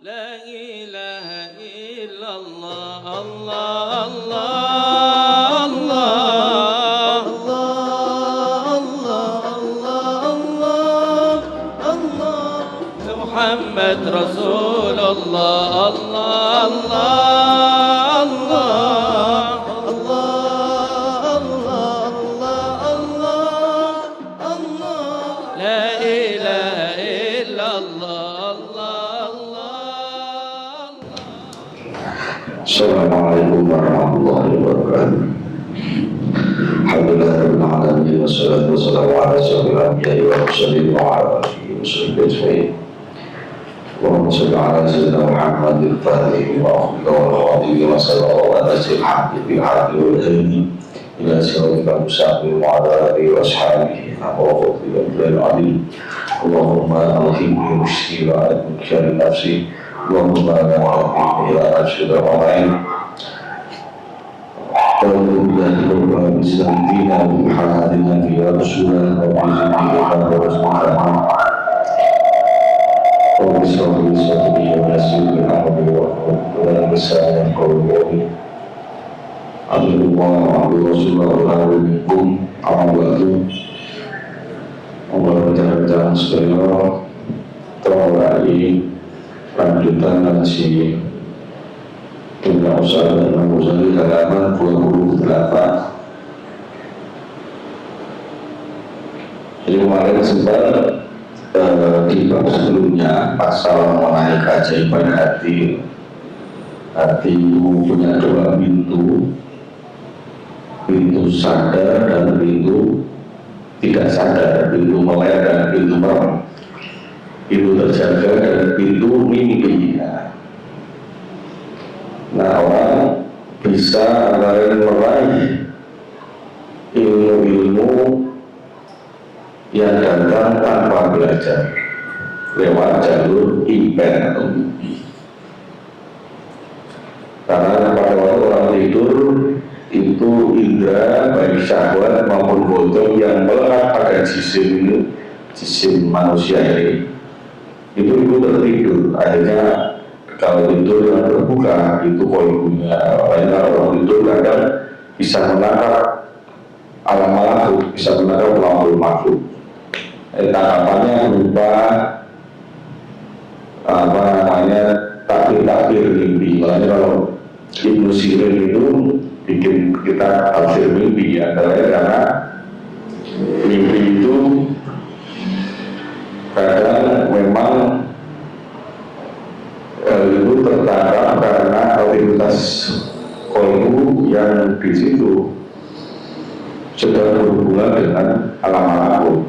لا إله إلا الله الله الله الله الله الله الله محمد رسول الله الله الله الله الله الله الله لا إله إلا الله السلام عليكم ورحمة الله وبركاته. الحمد لله رب العالمين والصلاة والسلام على أشرف الأنبياء والمرسلين وعلى آله وصحبه أجمعين. اللهم صل على سيدنا محمد الفاتح وأخوك والخاتم وسلم ونسي الحق بالحق والهدي إلى صراطك المستقيم وعلى آله وأصحابه حق وفضل العظيم. اللهم ألهمني رشدي وأعلمني شر نفسي. اللهم لا معافي إلى أرشد الرحمن اللهم بسنتنا بحالنا في رسولنا وبزمنا ورسولنا وبصبر صدري ونسير الأمر ولسان قولي عبد الله وعبد رسول الله منكم عبده Allah sekalian terlai lanjutan ngaji Dunia Usaha dan Mengusari halaman 28. Jadi kemarin sempat di bab sebelumnya pasal mengenai keajaiban hati. Hati punya dua pintu, pintu sadar dan pintu tidak sadar, pintu melek dan pintu merem, pintu terjaga dan pintu mimpi. Nah, orang bisa meraih ilmu-ilmu yang datang tanpa belajar lewat jalur impen atau mimpi. Karena pada waktu orang tidur itu indera baik syahwat maupun bodong yang melekat pada jisim manusia ini itu tertidur. Akhirnya kalau tidur yang terbuka itu kolbunya. Lainnya kalau tidur kadang bisa menangkap alam makhluk, bisa menangkap lampu makhluk. Tangkapannya berupa takbir mimpi. Makanya kalau Ibnu Sirin itu bikin kita tafsir mimpi ya, karena mimpi itu kadang memang itu tertangkap karena aktivitas kolbu yang di situ sedang berhubungan dengan alam makhluk.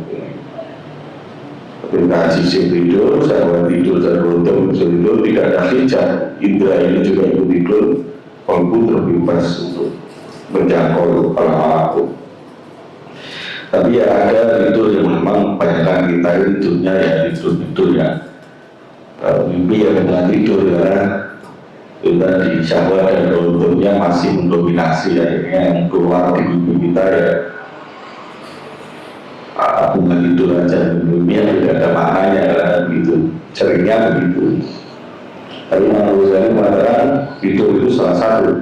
Ketika jisim tidur, saya tidur dan beruntung tidur tidak ada hijab, indera ini juga ikut tidur, kolbu terbebas untuk menjangkau alam makhluk. Tapi ya ada tidur yang memang banyakkan kita tidurnya ya tidur ya mimpi yang dengan tidur ya itu tadi syahwat dan untungnya masih mendominasi. Akhirnya yang keluar di mimpi kita ya bunga tidur aja, mimpinya tidak ada maknanya kan begitu, seringnya begitu. Tapi menurut saya mengatakan tidur itu salah satu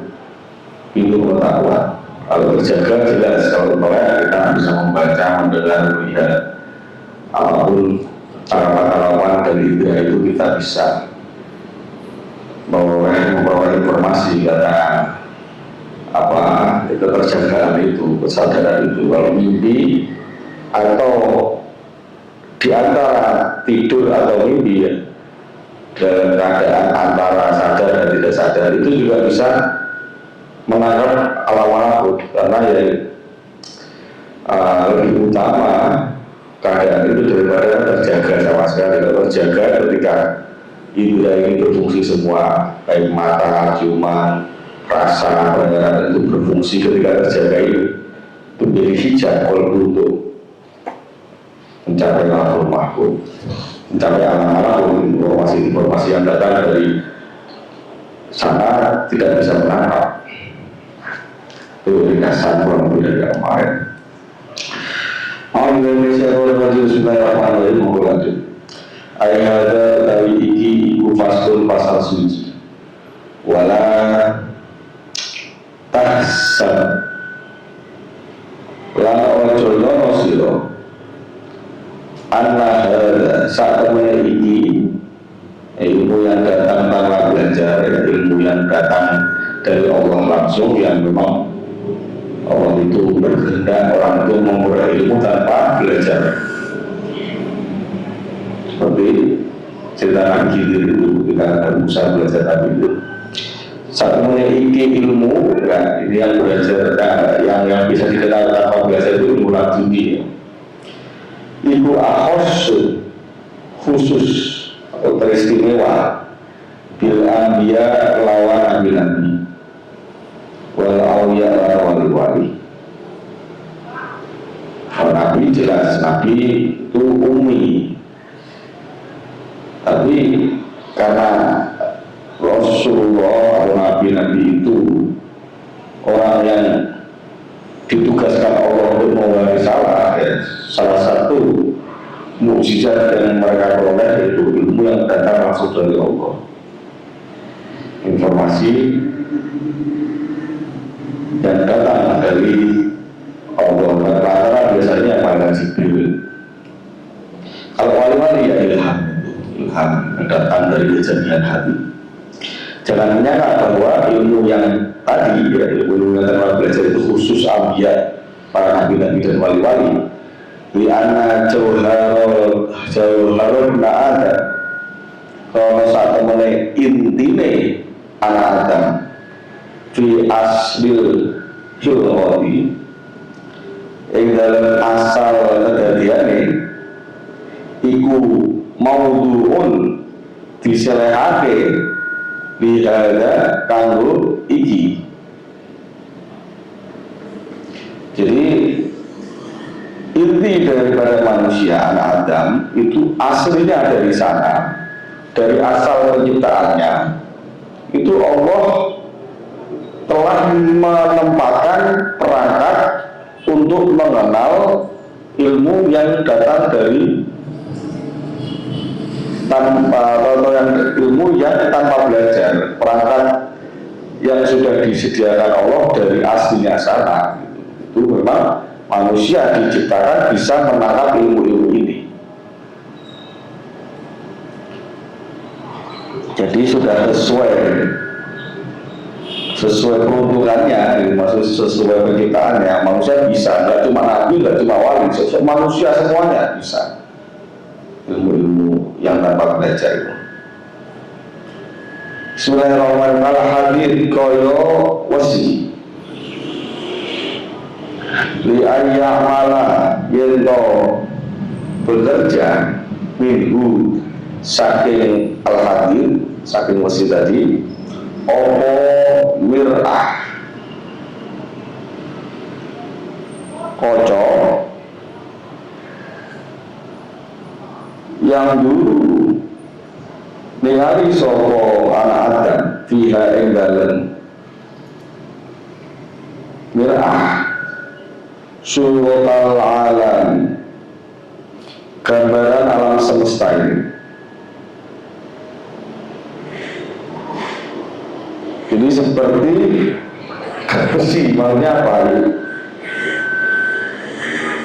pintu pengetahuan. Kalau terjaga jelas, kalau melek kita bisa membaca, mendengar, melihat apapun harapan-harapan dari indera itu kita bisa membawa informasi karena keterjagaan itu, kesadaran itu. Kalau mimpi atau di antara tidur atau mimpi ya, dalam keadaan antara sadar dan tidak sadar itu juga bisa menangkap alam makhluk, karena ya lebih utama keadaan itu daripada terjaga sama sekali. Kalau terjaga ketika indera ini berfungsi semua, baik mata, ciuman, rasa, pendengaran itu berfungsi, ketika terjaga itu menjadi hijab kolbu untuk mencapai alam makhluk, mencapai alam makhluk. Informasi yang datang dari sana tidak bisa menangkap. Itu ringkasan kurang lebih dari kemarin. Indonesia oleh Bismillahirrahmanirrahim. Ayat utawi iki iku fasul pasal suci. Wala tahsab lan ojo nyono sira anna hadza saat temene iki ilmu yang datang tanpa belajar, ilmu yang datang dari Allah langsung, yang memang Allah itu berkehendak orang itu memperoleh ilmu tanpa belajar. Seperti cerita Nabi itu ketika Musa belajar Nabi itu saat memiliki ilmu, ya, ini yang belajar, yang bisa dikenal tanpa belajar itu ilmu laduni. Ibu akhos khusus atau teristimewa bil anbiya lawan nabi-nabi wal awliya lawan wali. Kalau nabi jelas nabi itu ummi, tapi karena Rasulullah atau nabi-nabi itu orang yang ditugaskan Allah untuk membawa risalah, ya, salah satu mukjizat yang mereka peroleh itu ilmu yang datang langsung dari Allah, informasi yang datang dari Allah. Rata-rata biasanya pada Jibril. Kalau wali-wali ya ilham yang datang dari kejadian hati. Jangan menyangka bahwa ilmu yang tadi, ya, ilmu yang telah belajar itu khusus ambiya, para nabi-nabi dan wali-wali. Li anna jauharun na'ada, kalau saat temennya intine anak Adam fi aslil hilghoti, yang dalam asal kedadiane iku maudhu'un diselehake bihada kanggo iki. Jadi inti daripada manusia anak Adam itu aslinya dari sana, dari asal penciptaannya itu Allah telah menempatkan perangkat untuk mengenal ilmu yang datang dari ilmu yang tanpa belajar, perangkat yang sudah disediakan Allah dari aslinya sana. Itu memang manusia diciptakan bisa menangkap ilmu-ilmu ini. Jadi sudah sesuai peruntukannya, maksud sesuai penciptaannya. Manusia bisa, nggak cuma nabi, nggak cuma wali, manusia semuanya bisa ilmu-ilmu yang tanpa belajar itu. Bismillahirrahmanirrahim. Hadir koyo wasi li ayyamala yendo bekerja minggu saking al-hadir, saking wasi tadi opo mir'ah koco yang dulu ningali soko anak Adam fiha ing dalem mir'ah suratal alam, gambaran alam semesta ini. Jadi seperti besi, maksudnya apa?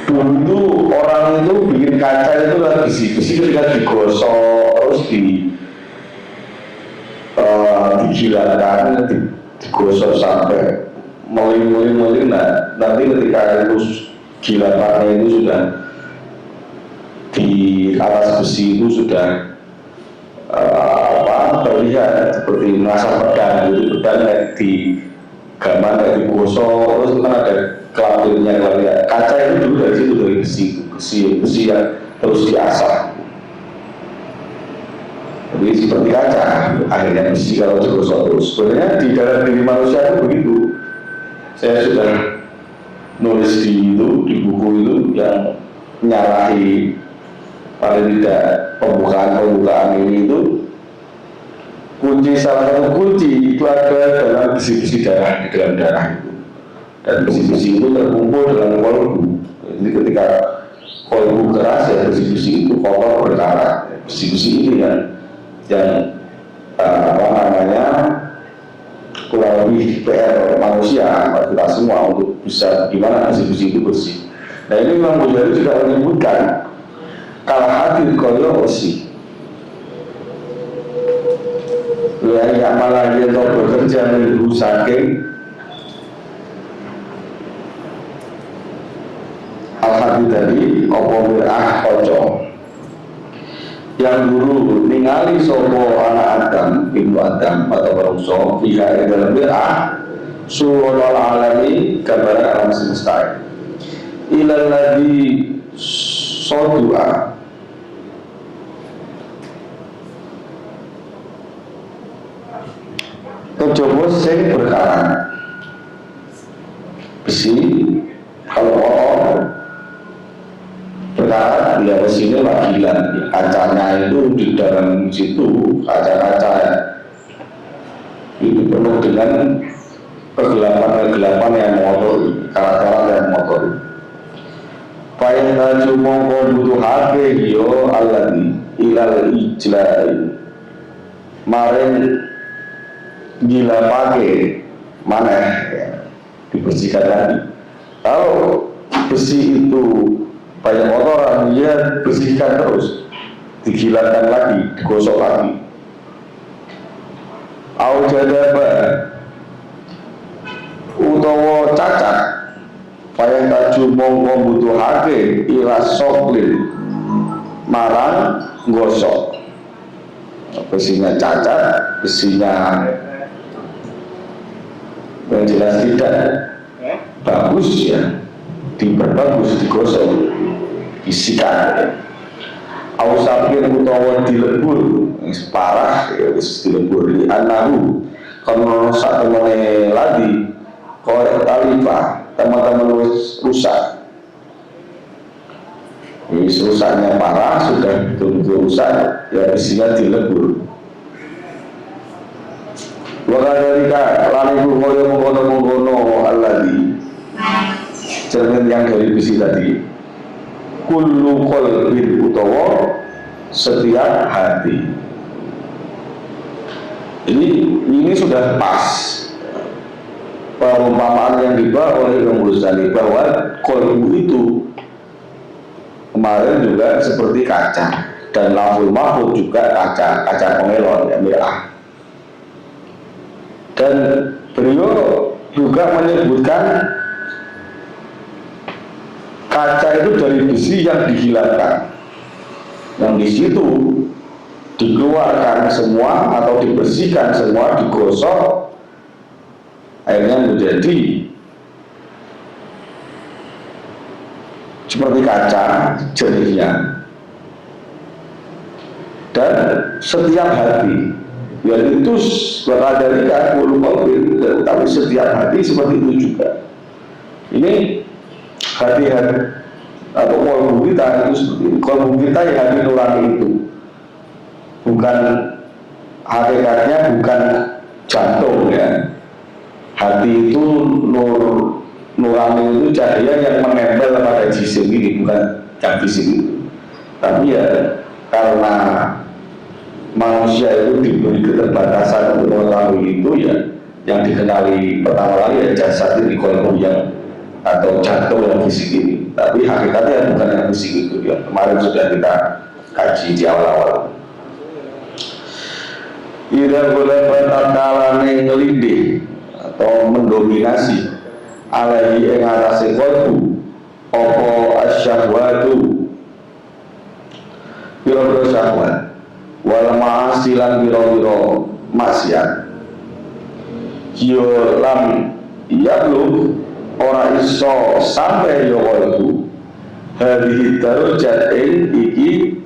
Dulu orang itu bikin kaca itu kan besi ketika digosok terus digilatkan, digosok sampai meling-meling. Nah, nanti ketika itu gilatannya itu sudah di atas besi itu sudah terlihat seperti mengasah pedang, jadi pedang di gambar dari digosok terus kan ada kelapirnya. Kaca itu dulu dari situ, dari besi yang terus diasah. Jadi seperti kaca, akhirnya besi kalau digosok terus. Sebenarnya di dalam diri manusia itu begitu. Saya sudah nulis di buku itu yang menyalahi paling tidak pembukaan ini itu salah satu kunci itu ada dalam besi-besi darah, di dalam darah itu, dan besi-besi itu terkumpul dalam kolbu. Jadi ketika kolbu keras ya besi-besi itu kotor berkarat. Besi-besi ini yang yang kurang lebih PR manusia kita semua untuk bisa gimana besi-besi itu bersih. Nah ini Imam Ghazali juga menyebutkan kalau hati koyo besi yang malah dia bekerja menunggu saking al-hati tadi opo koco yang dulu ningali sopo anak Adam ibnu Adam atau barungso fiha dalam bir'ah surul alami kabar alam semesta ilal ladhi sodua kecoba sing berkarat besi kalau berkarat ya besinya wakilan kacanya itu di dalam situ kaca-kaca itu penuh dengan kegelapan yang motor karat-karat yang motor Fa'inna jumongko butuhake yo alladhi ilal ijlai maring gila pakai maneh ya, dibersihkan lagi. Kalau besi itu banyak kotoran, dia bersihkan terus, digilakan lagi, digosok lagi. Au jadaba utawa cacat payah taju mongko butuhake ila soklin marang gosok. Besinya cacat, besinya yang jelas tidak bagus ya, diperbagus, digosok, disikat. Ausapir utawa dilebur, parah ya, dilebur di anahu karena satu meneh lagi korek talifah teman-teman rusak. Ini rusaknya parah, sudah betul-betul rusak, ya besinya dilebur. Wakadhalika lanibu koyo mengkono-mengkono alladhi cermin yang dari besi tadi kullu qalbin utawa setiap hati. Ini sudah pas perumpamaan yang dibawa oleh Imam Ghazali bahwa qalbu itu kemarin juga seperti kaca dan Lauhul Mahfuz juga kaca pengelon ya mirah. Dan beliau juga menyebutkan kaca itu dari besi yang dihilangkan, yang di situ dikeluarkan semua atau dibersihkan semua, digosok, akhirnya menjadi seperti kaca jernihnya. Dan setiap hati yang itu berada di kalbu, tapi setiap hati seperti itu juga. Ini hati-hati atau kalbu kita itu seperti itu. Kalbu kita yang hati nurani itu bukan hakikatnya, bukan jantung ya. Hati itu nurani itu cahaya yang menempel pada jisim ini, bukan yang fisik itu. Tapi ya karena manusia itu diberi keterbatasan untuk mengetahui itu ya, yang dikenali pertama kali ya jasad ini, kalbu yang atau jantung yang fisik ini. Tapi hakikatnya bukan yang fisik itu ya. Kemarin sudah kita kaji di awal-awal. Ida boleh bertakalane ngelindih atau mendominasi alaihi ing atase kalbu apa asyahwatu biro-biro syahwat wal ma'asilan biro-biro maksiat yo lam yablug ora iso sampai yo kalbu hadhihi darajat iki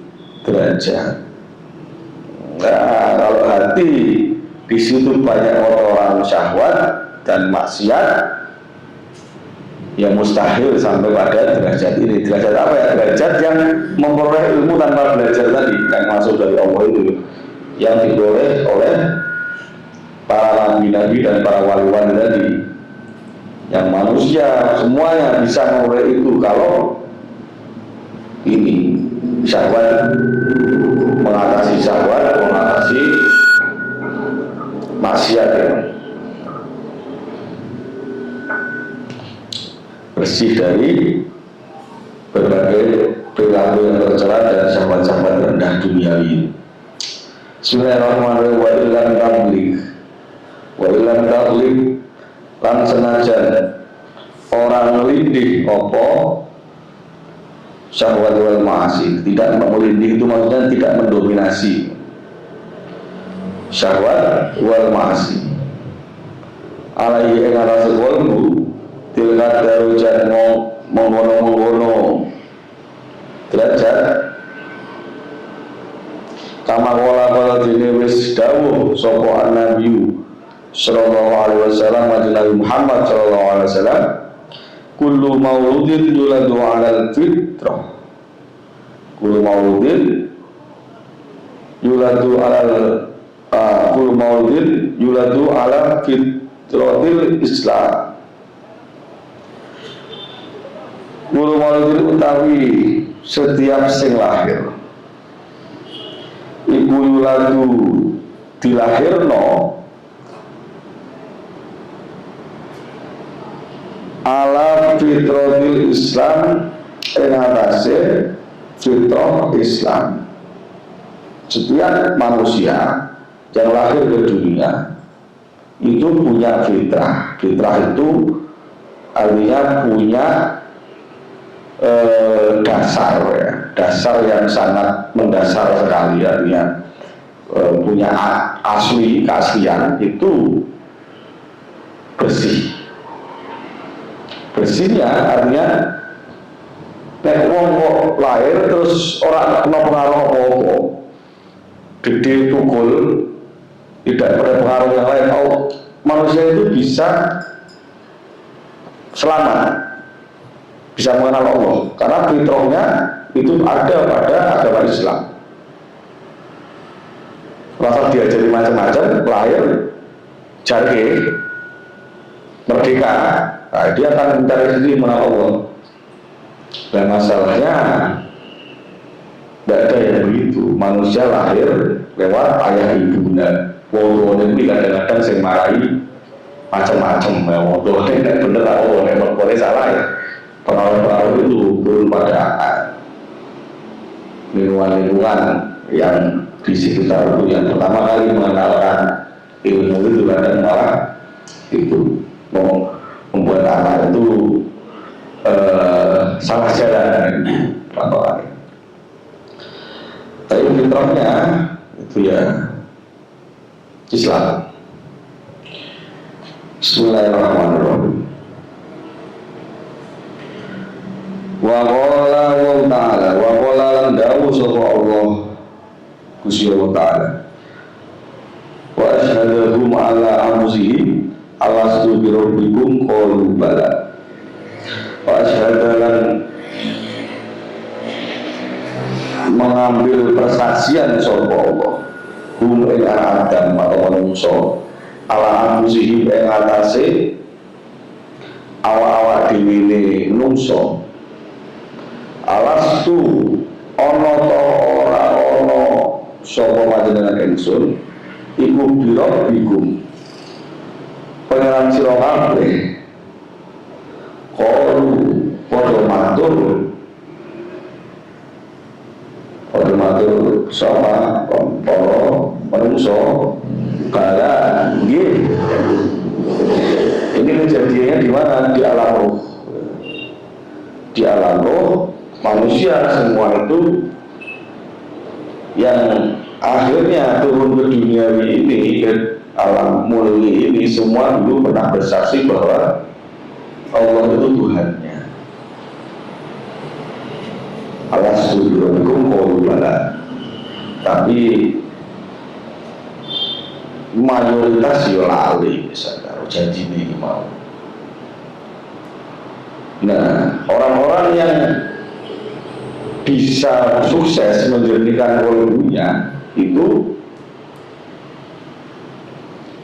derajat. Nah, kalau hati di situ banyak kotoran syahwat dan maksiat, ya mustahil sampai pada derajat ini. Derajat apa ya? Derajat yang memperoleh ilmu tanpa belajar tadi, yang masuk dari Allah itu, yang diperoleh oleh para nabi-nabi dan para wali-wali tadi. Yang manusia semuanya bisa memperoleh itu kalau ini syahwat, mengatasi syahwat, mengatasi maksiat ya. Bersih dari berbagai perilaku yang tercela dan sahabat-sahabat rendah duniawi. Bismillahirrahmanirrahim. Wa ilam tabligh lan senajan orang lindih opo syahwat wal ma'asi. Tidak melindih itu maksudnya tidak mendominasi syahwat wal ma'asi. Alaihi ing atase qalbu tilkat darujat menggono derajat kama wala dene wis dawuh sapa Nabi sallallahu alaihi wasallam Nabi Muhammad sallallahu alaihi wasallam kullu mauludin yuladu alal fitrah. Kullu mauludin yuladu ala fitratil Islam. Kullu mauludin utawi setiap sing lahir iku yuladu dilahirno ala fitratil Islam ing atase fitrah Islam. Setiap manusia yang lahir ke dunia itu punya fitrah. Fitrah itu artinya punya dasar ya, dasar yang sangat mendasar sekali, artinya punya asli keaslian itu bersih. Bersihnya artinya nek wong kok lahir terus orang kena pengaruh apa-apa, gede tukul, tidak berpengaruh yang lain, manusia itu bisa selamat, bisa mengenal Allah karena fitrahnya itu ada pada agama Islam. Lalu diajari macam-macam, lahir jadi merdeka, nah, dia akan mencari sendiri mengenal Allah. Dan masalahnya tidak ada yang begitu. Manusia lahir lewat ayah ibunya. Wong ini kadang-kadang saya marahi macam-macam. Wong ini tidak benar, wong ini salah ya. Pengaruh-pengaruh itu turun pada lingkungan-lingkungan yang di sekitar itu yang pertama kali mengenalkan ilmu itu kadang malah itu membuat anak itu salah jalan contohnya. Tapi fitrahnya itu ya Islam. Bismillahirrahmanirrahim. Wa qala wa ta'ala wa qala lan dawu sapa Allah Gusti Allah Ta'ala wa asyhadahum ala anfusihim alastu bi rabbikum qalu bala wa asyhadalan mengambil persaksian sapa Allah hum ing Adam atau manungsa ala anfusihim ing atase awak-awak dhewe ne manungsa alastu ana ta ora ana sapa panjenengan ingsun iku biro bikum pangeran sira kabeh qalu padha matur sama para manungsa kala nggih. Ini kejadiannya di mana? Di alam roh. Di alam roh manusia semua itu yang akhirnya turun ke dunia ini, ke alam mulai ini, semua dulu pernah bersaksi bahwa Allah itu Tuhannya. Allah subhanahu wa ta'ala. Tapi mayoritas yo lali misalnya janji ini mau. Nah, orang-orang yang bisa sukses menjernihkan kolbunya itu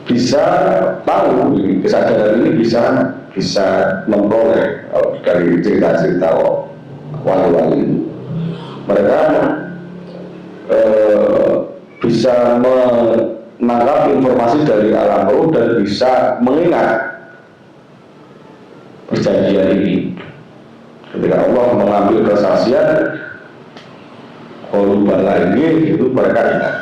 bisa tahu kesadaran ini bisa memperoleh dari cerita-cerita wali-wali itu. Mereka bisa menangkap informasi dari alam roh dan bisa mengingat perjanjian ini. Ketika Allah mengambil kesaksian bala ini, itu mereka ingat.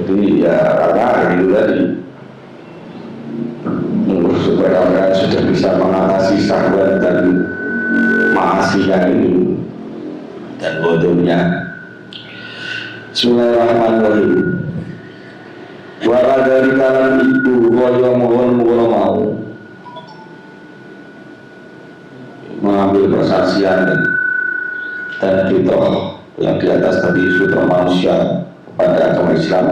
Jadi ya karena itu tadi supaya mereka sudah bisa mengatasi syahwat dan maasinya ini dan bodohnya. Bismillahirrahmanirrahim. Wala dari kanan itu kaya mohon mau mengambil kesaksian dan fitrah yang di atas tadi fitrah manusia pada agama Islam.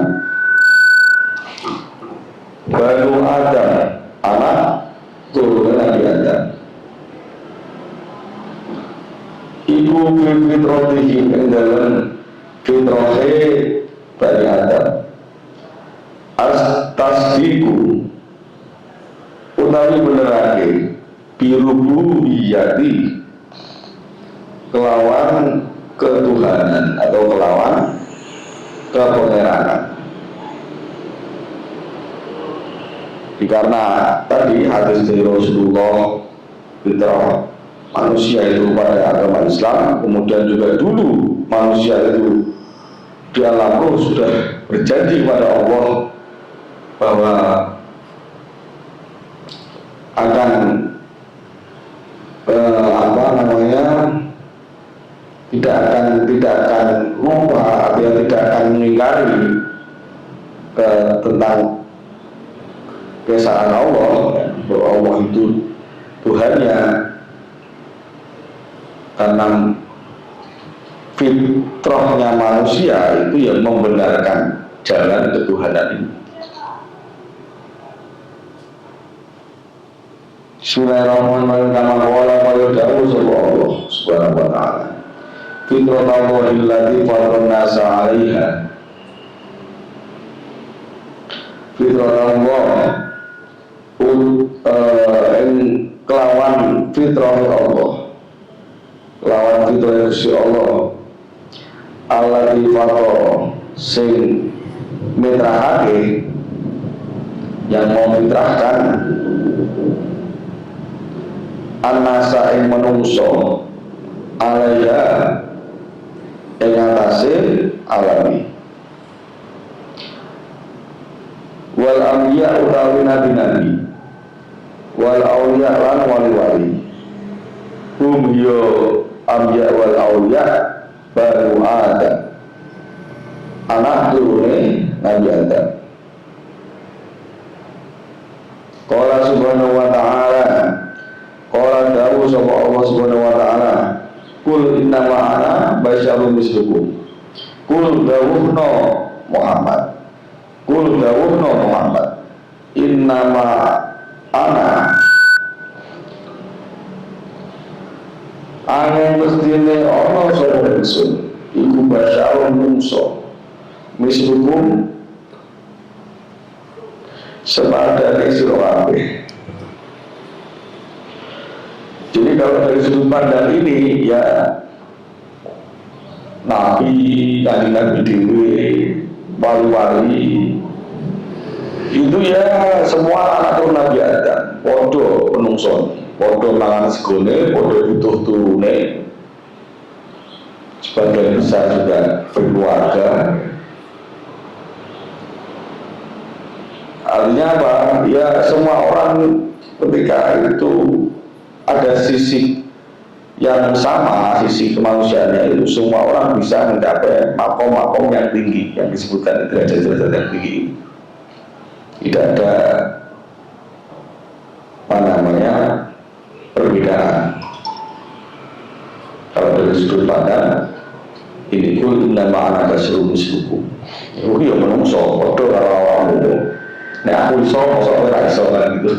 Banu Adam, anak turunan Nabi Adam, ibu fitratihi ing dalam fitrahe Bani Adam, tasdiku utawi benerake birububiyati kelawan ketuhanan atau kelawan kepengeranan. Karena tadi hadis dari Rasulullah, fitrah manusia itu pada agama Islam, kemudian juga dulu manusia itu di alam roh sudah berjanji kepada Allah bahwa akan tidak akan lupa atau tidak akan mengingkari tentang keesaan Allah, bahwa Allah itu Tuhannya, karena fitrahnya manusia itu yang membenarkan jalan ketuhanan ini. Bismillahirrahmanirrahim. Kama qala qala da'u Allah subhanahu wa ta'ala, fitratallahi allati fatara an-nasa 'alaiha. Fitratallah kelawan fitrah Allah, kelawan fitrah Gusti Allah, allati fatara sing mitrahake, yang mau mitrahkan an-nasa ing manungsa, alaiha ing atase alami, wal anbiya utawi nabi-nabi, wal auliya lan wali-wali, hum yo anbiya wal auliya banu Adam, anak turune Nabi Adam. Qala subhanahu wa ta'ala, qala dawu sapa Allah subhanahu wa ta'ala, kul innama ana basyarum mislukum. Kul dawuhno Muhammad, kul dawuhno Muhammad, innama ana angin mestine ana sapa ingsun iku basyarum mungso mislukum sepadane sira kabeh. Jadi kalau dari sudut pandang ini ya Nabi, kanjeng Nabi dewe, wali-wali itu ya semua anak turun Nabi Adam, podo penungson, podo mangan segone, podo butuh turune, sebagian besar juga berkeluarga. Artinya apa? Ya semua orang ketika itu ada sisi yang sama, sisi kemanusiaannya itu semua orang bisa mencapai makom-makom yang tinggi yang disebutkan derajat-derajat yang tinggi. Tidak ada perbedaan. Kalau dari sudut pandang ini kul nama anak basyarum mislukum. Itu ya menungso, podo karo awakmu. Nek aku iso, mosok ora iso kan gitu.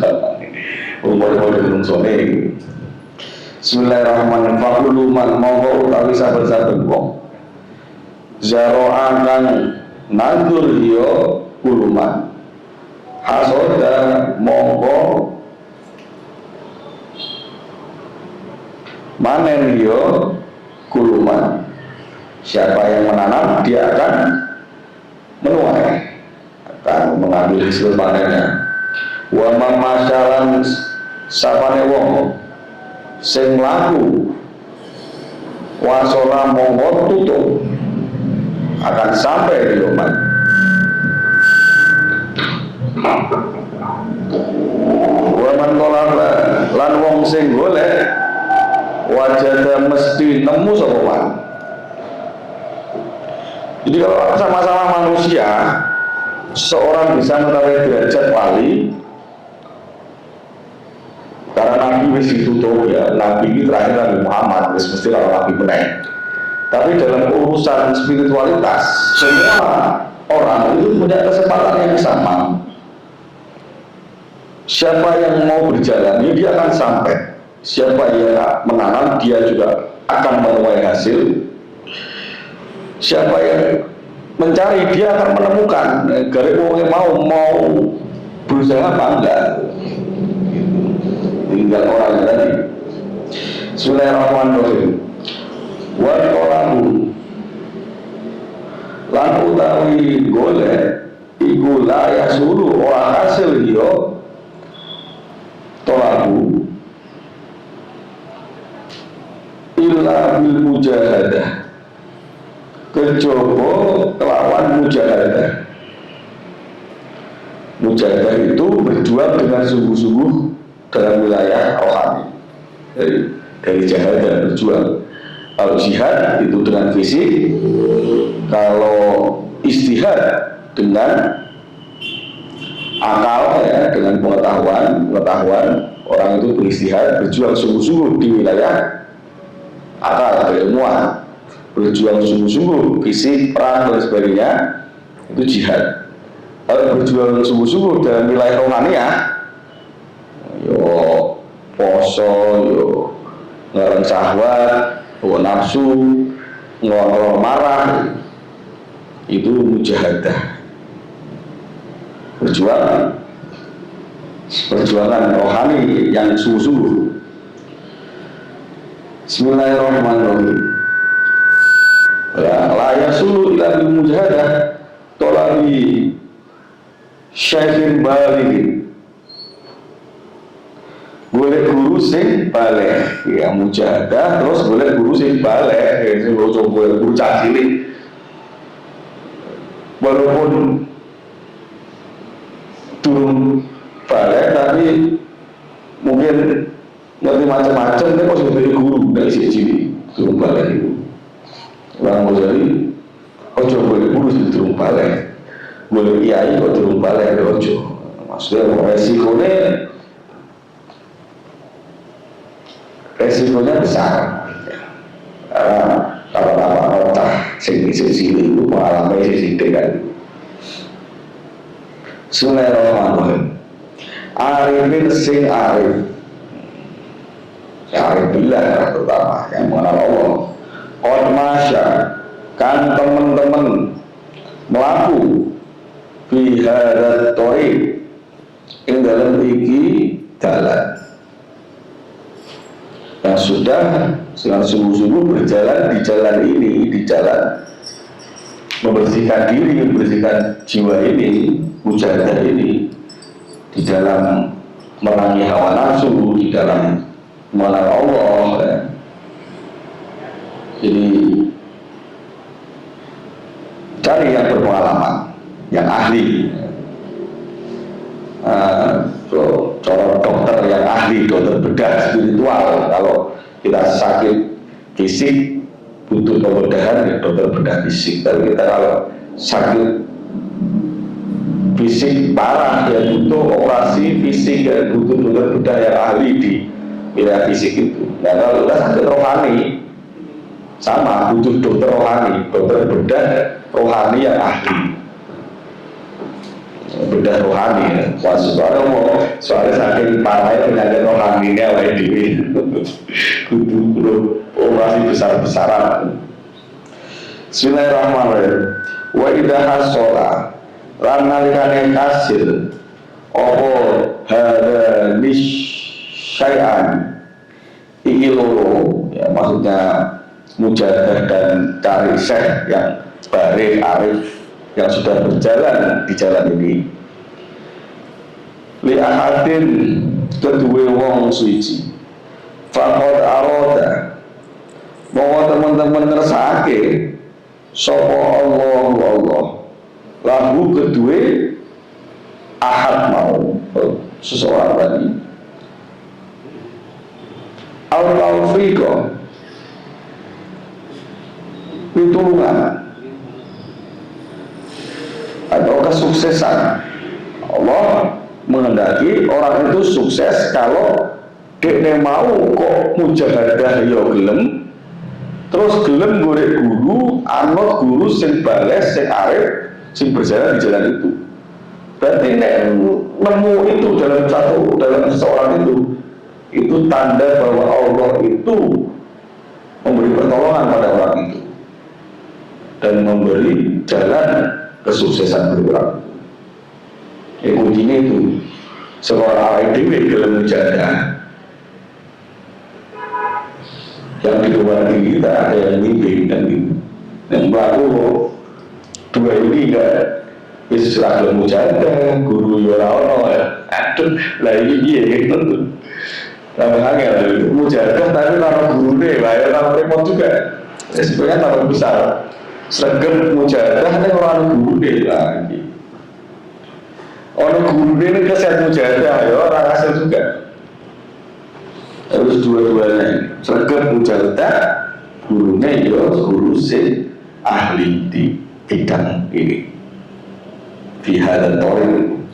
Umur-umur menungso ne. Bismillahirrahmanirrahim. Fakuluman monggo utawi saben-saben wong zaro'an kang nandur yo kuluman hasoda monggo manen yo kuluman. Siapa yang menanam dia akan menuai. ngambil hasil panennya. Wa mamasalan sapane wong sing laku wasola monggo tutup akan sampai di oman. Wa man tolaba lan wong sing golek wajada mesti nemu sapa wan. Jadi kalau sama-sama manusia, seorang bisa mencapai derajat wali karena Nabi wis ditutup ya, Nabi ini terakhir Nabi Muhammad, wis mesti kalau Nabi meneng. Tapi dalam urusan spiritualitas, semua orang itu punya kesempatan yang sama. Siapa yang mau berjalan, ya dia akan sampai. Siapa yang menanam, dia juga akan menuai hasil. Siapa yang mencari, dia akan menemukan. Gara orang mau berusaha apa enggak, tinggal orangnya tadi. Bismillahirrahmanirrahim. Wa qalamu lan utawi golek iku la yasulu ora hasil yo tolabu illa bil mujahadah, kecoba kelawan mujahadah. Mujahadah itu berjuang dengan sungguh-sungguh dalam wilayah rohani. Dari jahadah berjuang. Kalau jihad itu dengan fisik, kalau istihad dengan akal ya, dengan pengetahuan orang itu beristihad, berjuang sungguh-sungguh di wilayah akal, keilmuan, berjuang sungguh-sungguh fisik, perang dan sebagainya, itu jihad. Kalau berjuang sungguh-sungguh dalam wilayah rohaniah, yo poso, yo ngarang syahwat, nafsu, ngolong marah, itu mujahadah. Perjuangan rohani yang sungguh-sungguh. Bismillahirrahmanirrahim. La yasulu ila bil mujahadah tolabi syaikhim balighin. Boleh guru sing balik ya, mujahadah terus boleh guru sing balik ya, sing boleh guru cilik walaupun turun balik tapi mungkin ngerti macam-macam, dia pasti jadi guru dari sini turun balik itu. Orang mau jadi ojo boleh guru sing turun balik, boleh kiai kok turun balik ojo, maksudnya resikonya besar. Kalau otak sing itu mengalami sisi kan. Bismillahirrahmanirrahim. Arifin sing arif, arif billah terutama yang mengenal Allah. Qad masya kan teman-teman melaku fi hadat thoriq ing dalam iki dalan yang sudah dengan sungguh-sungguh berjalan di jalan ini, di jalan membersihkan diri, membersihkan jiwa ini, mujahadah ini, di dalam merangi hawa nafsu, di dalam mengenal Allah ya. Jadi cari yang berpengalaman, yang ahli. Cara dokter yang ahli, dokter bedah spiritual. Kalau kita sakit fisik butuh pembedahan ya dokter bedah fisik. Tapi kita kalau sakit fisik parah ya butuh operasi fisik ya butuh dokter bedah yang ahli di wilayah fisik itu. Nah kalau kita sakit rohani sama butuh dokter rohani, dokter bedah rohani yang ahli. Bedah rohani ya. Soalnya saking parahnya penyakit rohaninya awake dhewe. Kudu operasi besar-besaran. Bismillahirrahmanirrahim. Wa idza hasala lan nalikane kasil apa hada syai'an iki loro ya, maksudnya mujahadah dan cari syekh yang barik arif yang sudah berjalan di jalan ini. li ahadin kedua wong suci faqad aroda bahwa teman-teman ngersake sapa Allah lagu kedua ahad mau seseorang tadi al-taufiqo pitulungan atau kesuksesan. Allah menghendaki orang itu sukses kalau dia mau kok mujahadah ya gelem, terus gelem golek guru, anut guru sing bales, sing arif, sing berjalan di jalan itu. Berarti nemu itu dalam seseorang itu tanda bahwa Allah itu memberi pertolongan pada orang itu dan memberi jalan kesuksesan bagi orang. Kuncinya itu seorang IDW dalam mujahadah yang di luar diri kita ada yang mimpi dan yang pelaku dua ini enggak bisa seragam mujahadah guru yora ya aduh lah ini gitu tambah angel mujahadah tapi nama guru deh lah ya nama repot juga sebenarnya tambah besar seragam mujahadah ini orang guru deh lagi orang guru deh ini keset mujahadah ya orang hasil juga harus dua-duanya seragam mujahadah gurunya ya guru si ahli di bidang ini fiha dan torin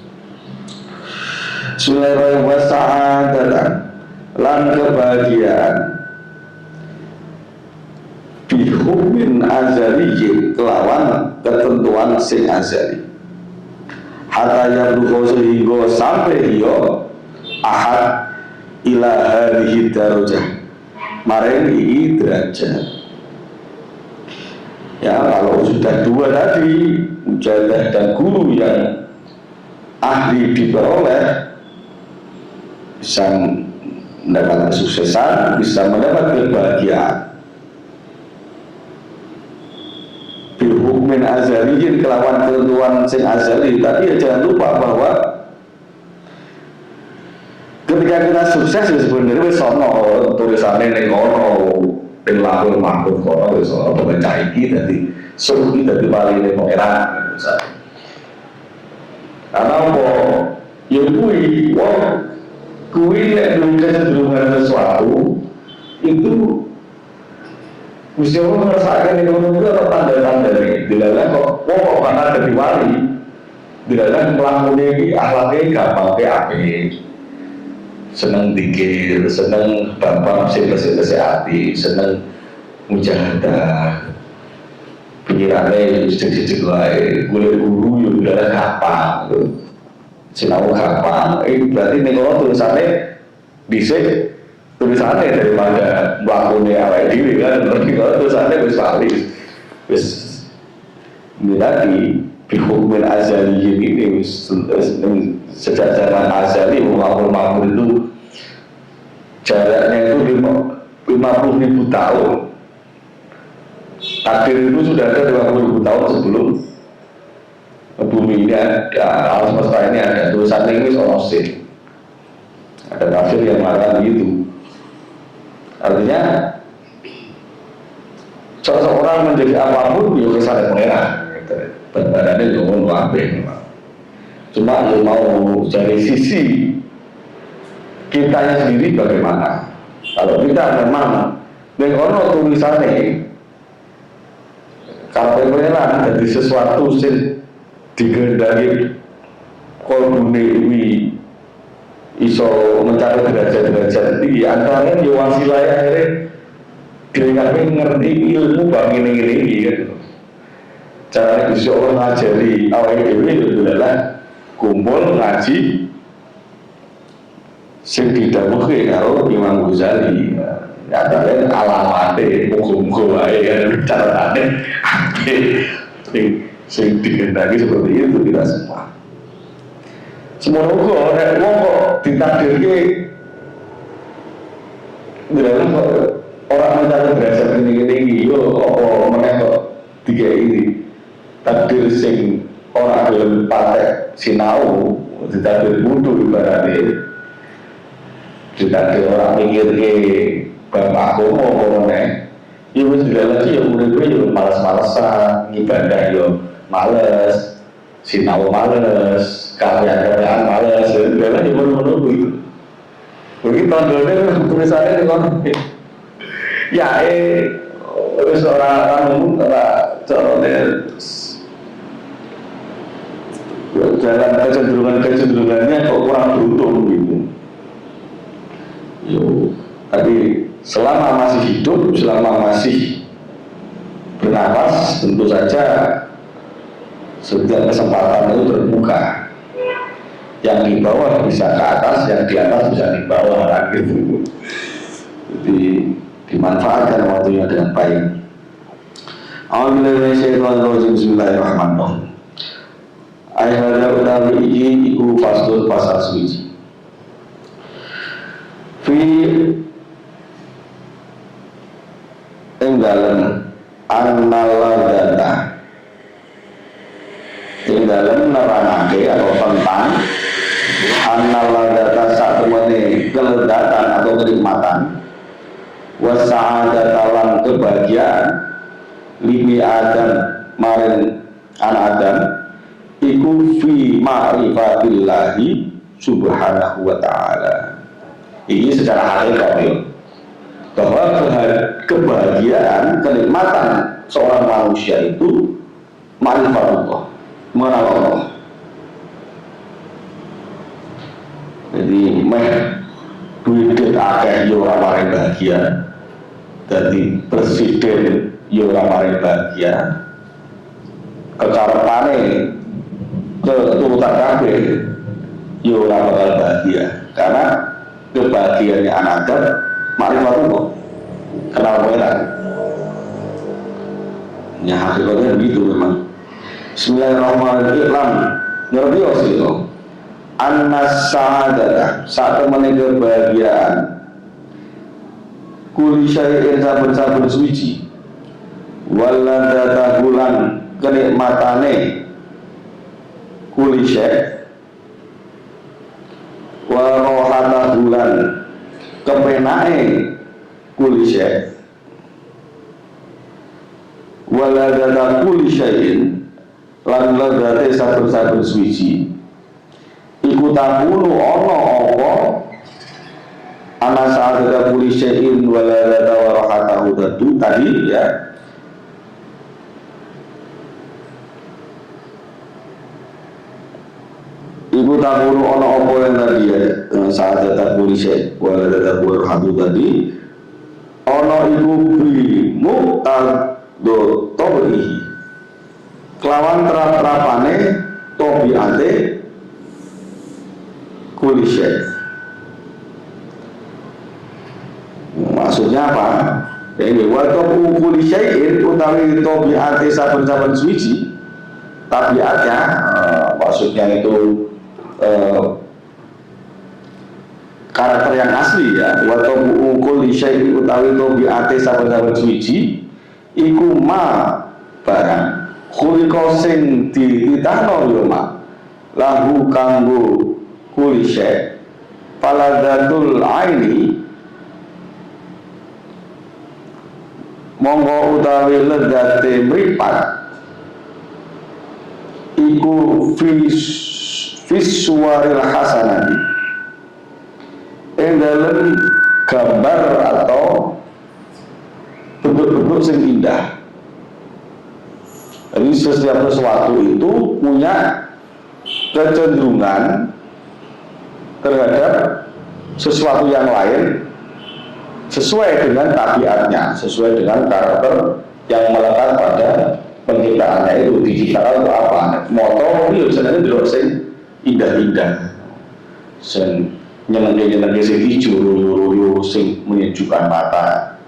sulaiman wasa'adatan lan kebahagiaan bihukmin azaliyin kelawan ketentuan sing azali hatta yang sehingga sampai yo ahad ila hadhihi darajah marengi derajat. Ya kalau sudah dua tadi mujahadah dan guru yang ahli diperoleh bisa mendapat kesuksesan, bisa mendapat kebahagiaan. Bihukmin azaliyin kelawan ketentuan sing azali. Tapi ya jangan lupa bahwa ketika kita sukses ya sebenarnya wis ana tulisane ning kono ning lakon makhluk kono wis ana baca iki dadi suwi dadi paline pangeran misalnya. Karena apa? Ya kuwi kuwi nek kecenderungan sesuatu itu mesti orang merasakan ekonomi itu atau tanda-tanda nih dilalah kok bakal jadi wali dilalah melakukan ini akhlaknya gampang kayak apa seneng dikir, seneng gampang bersih hati, seneng mujahadah pikirannya jejak-jejak wae boleh guru ya udah gampang sinau gampang berarti nih kalau tulisannya bisa tulisannya daripada melakukannya awal diri kan kalau tulisannya bisa valid bisa tadi bihukmin azaliyin ini sejak zaman azali makhluk itu jaraknya itu 50.000 tahun takdir itu sudah ada 50.000 tahun sebelum bumi ini ada alam semesta ini ada tulisan ini soal sin ada tafsir yang mengatakan begitu. Artinya seseorang menjadi apapun ya kesalahan pengeran badannya ngomong kabeh cuma ya mau dari sisi kitanya sendiri bagaimana kalau kita memang dengan tulisannya kalau pengeran jadi sesuatu sih digendaki kolbune ini iso mencapai derajat-derajat tinggi antara yang wasilah akhirnya dia ngerti ilmu bang ini gitu. Cara bisa Allah ngajari awal itu adalah kumpul ngaji sing didhawuhke karo Imam Ghazali antara alamate muga-muga wae kan catatane sing digendaki seperti itu kita semua. Semoga nek wong kok ditakdirke dalam orang mencari derajat tinggi yo apa meneh kok tiga ini takdir sing orang gelem patek sinau Ditadil kudu ibaratnya. Ditadil orang mikir ke bapak komo komone. Ya wis lagi ya murid ya malas-malasan, ibadah ya males, sinau males, karya-karyaan males, segala ya menunggu itu. Begitu tandanya tulisannya dengan ya wis orang umum ora carane jalan kecenderungannya kok kurang beruntung gitu. Yo, tapi selama masih hidup, selama masih bernapas, tentu saja setiap kesempatan itu terbuka. Yang di bawah bisa ke atas, yang di atas bisa di bawah, gitu. Jadi dimanfaatkan waktunya dengan baik. Bismillahirrahmanirrahim. Ayat utawi iki iku faslun pasal suci. Fi ing dalem analadata ing dalem nerangake atau tentang analadata satemene keledatan atau kenikmatan wasa'adata lan kebahagiaan libi adam maring anak adam iku fi ma'rifatillahi subhanahu wa ta'ala. Ini secara hakikat ya, bahwa kebahagiaan, kenikmatan seorang manusia itu ma'rifatullah, mengenal Allah. Jadi duit akeh yo ora mari bahagia, jadi presiden yo ora mari bahagia, kekarepane keturutan kabeh yo ora bakal bahagia, karena kebahagiaannya anak Adam ma'rifatullah, kenal pengeran. Ya hakikatnya begitu memang. Bismillahirrahmanirrahim. Ngerti osilo annas sa'adah satu menit kebahagiaan kuli syai'in saben-saben suci waladata bulan kenikmatane kuli syai' warohata bulan kepenake kuli syai' waladata kuli syai'in lan ladate saben-saben suci iku takunu ono apa ana sa'adata kulli syai'in wa la tawarahatahu tadi ya. Iku takunu ono apa yang tadi ya sa'adata kulli syai'in wa la tawarahatahu tadi ono iku bi muqtado tabihi kelawan terap-terapane tabiate kulisya. Maksudnya apa? Ini waktu kulisyain utawi tabiate saben-saben suci tabiatnya maksudnya itu karakter yang asli ya. Waktu kulisyain utawi tabiate saben-saben suci iku ma barang khuliqa sing dititahno yo ma lahu kanggo kuli syai' faladatul aini monggo utawi ledate mripat iku visuaril hasanati ing dalem gambar atau bentuk-bentuk sing indah. Jadi setiap sesuatu itu punya kecenderungan terhadap sesuatu yang lain sesuai dengan tabiatnya, sesuai dengan karakter yang melekat pada penciptaannya itu. Diciptakan untuk apa? Motor itu sebenarnya dulu sing indah-indah, sing nyeneng-nyeneng sing hijau, sing menyejukkan mata.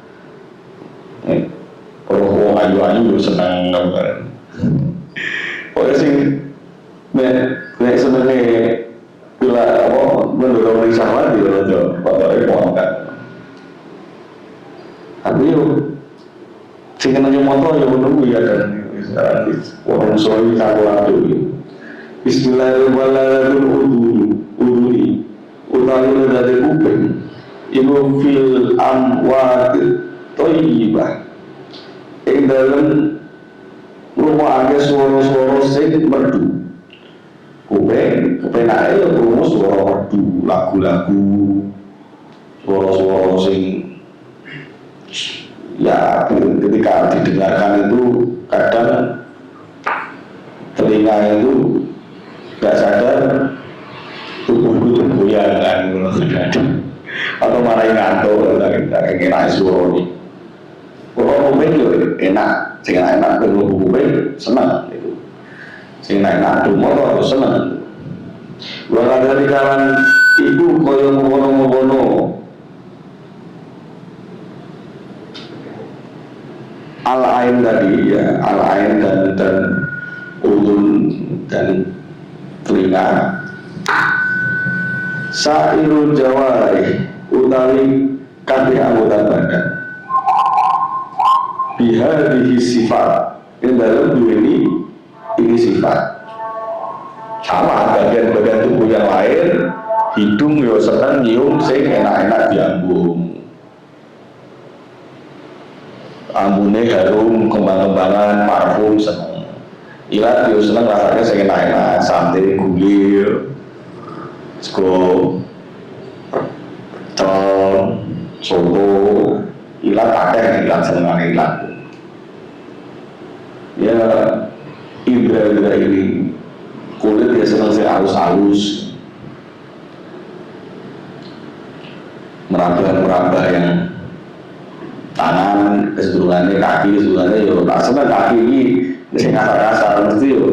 Orang ayu-ayu seneng gambar. Pokoknya sing nek senenge bila apa mendorong risah di loh pada kan. Tapi yo sing nang motor yo menunggu ya kan. Orang sori karo adu. Bismillahirrahmanirrahim. Uduni utawi dari kuping iku fil amwat thayyibah ing dalem ngrungokake swara-swara sing merdu. Kuping kepenake ya krungu swara merdu, lagu-lagu, swara-swara sing ya ketika didengarkan itu kadang telinga itu gak sadar tubuhku tuh goyang kan atau marahin ngantuk kayak enak suara ini kalau kuping itu enak sing enak kalau kuping senang gitu sing enak cuma kalau senang walau dari kawan ibu kaya ngono-ngono al-ain tadi ya al-ain dan udun dan telinga sairul jawari utawi kabeh anggota badan bihadihi sifat yang dalam duweni ini sifat sama bagian-bagian tubuh yang lain hidung yo seneng nyium sing enak-enak diambung ambune harum kembang-kembangan parfum seneng ilat yo seneng rasanya sing enak-enak santai gulir sego telur soto ilat akeh ilat seneng ilat ya indra ini kulit ya seneng sing halus-halus meraba-meraba yang tangan keseluruhannya kaki keseluruhannya yo tak seneng kaki ini sing kasar-kasar mesti yo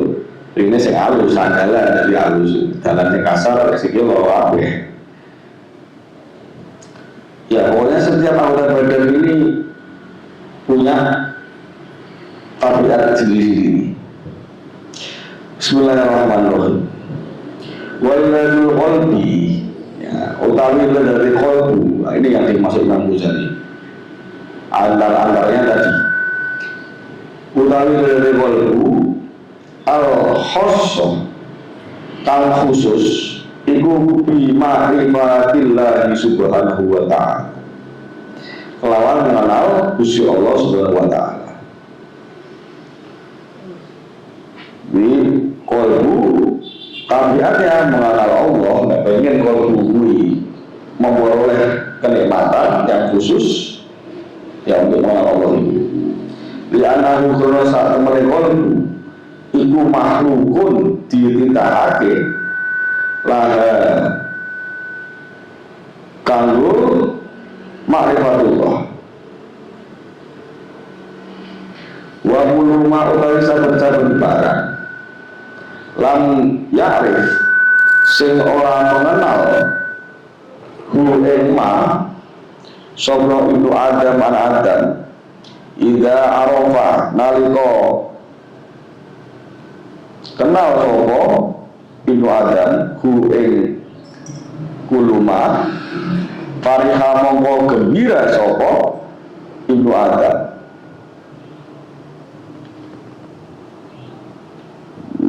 ini sing halus sandalan dari halus dalan sing kasar sikil loro kabeh ya pokoknya setiap anggota badan ini punya tabiat sendiri. Bismillahirrahmanirrahim. Waladul qalbi ya utawi dari qalbu ini yang dimaksud Imam Ghazali antaranya tadi utawi dari qalbu al-khosso kang khusus iku bi ma'rifatillah subhanahu wa ta'ala kelawan mengenal Gusti Allah subhanahu wa ta'ala di kolbu tabiatnya mengenal Allah nggak pengen kolbu kui memperoleh kenikmatan yang khusus ya untuk mengenal Allah itu di anahu krono saat mereka iku makhlukun dititahake laha kanggo ma'rifatullah wa buluma utawi saben-saben barang lam ya'rif sing ora mengenal hu ing ma sapa itu Adam an Adam ida arafa nalika kenal sapa Ibnu Adam hu ing kuluma fariha mongko gembira sapa Ibnu Adam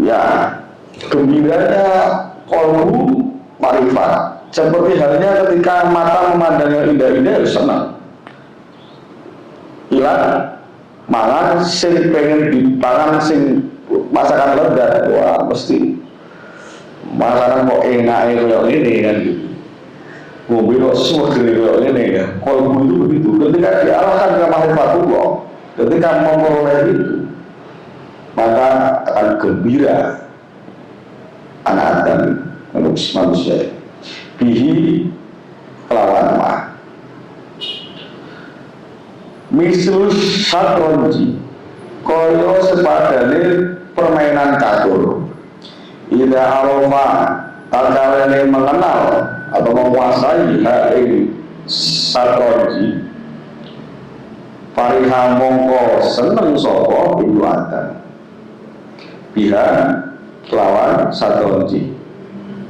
ya gembiranya kolbu marifat seperti halnya ketika mata memandang yang indah-indah harus senang ilat mangan sing pengen dipangan sing masakan lezat wah mesti masakan kok enak kayak ini kan mobil kok seger kayak ini ya kolbu itu begitu ketika diarahkan ke marifatullah ketika memperoleh itu maka akan gembira anak Adam manusia bihi kelawan mah mislu satronji koyo sepadane permainan catur ida arofa takalene mengenal atau menguasai hal satronji pariha mongko seneng sapa Ibnu Adam biha kelawan satronji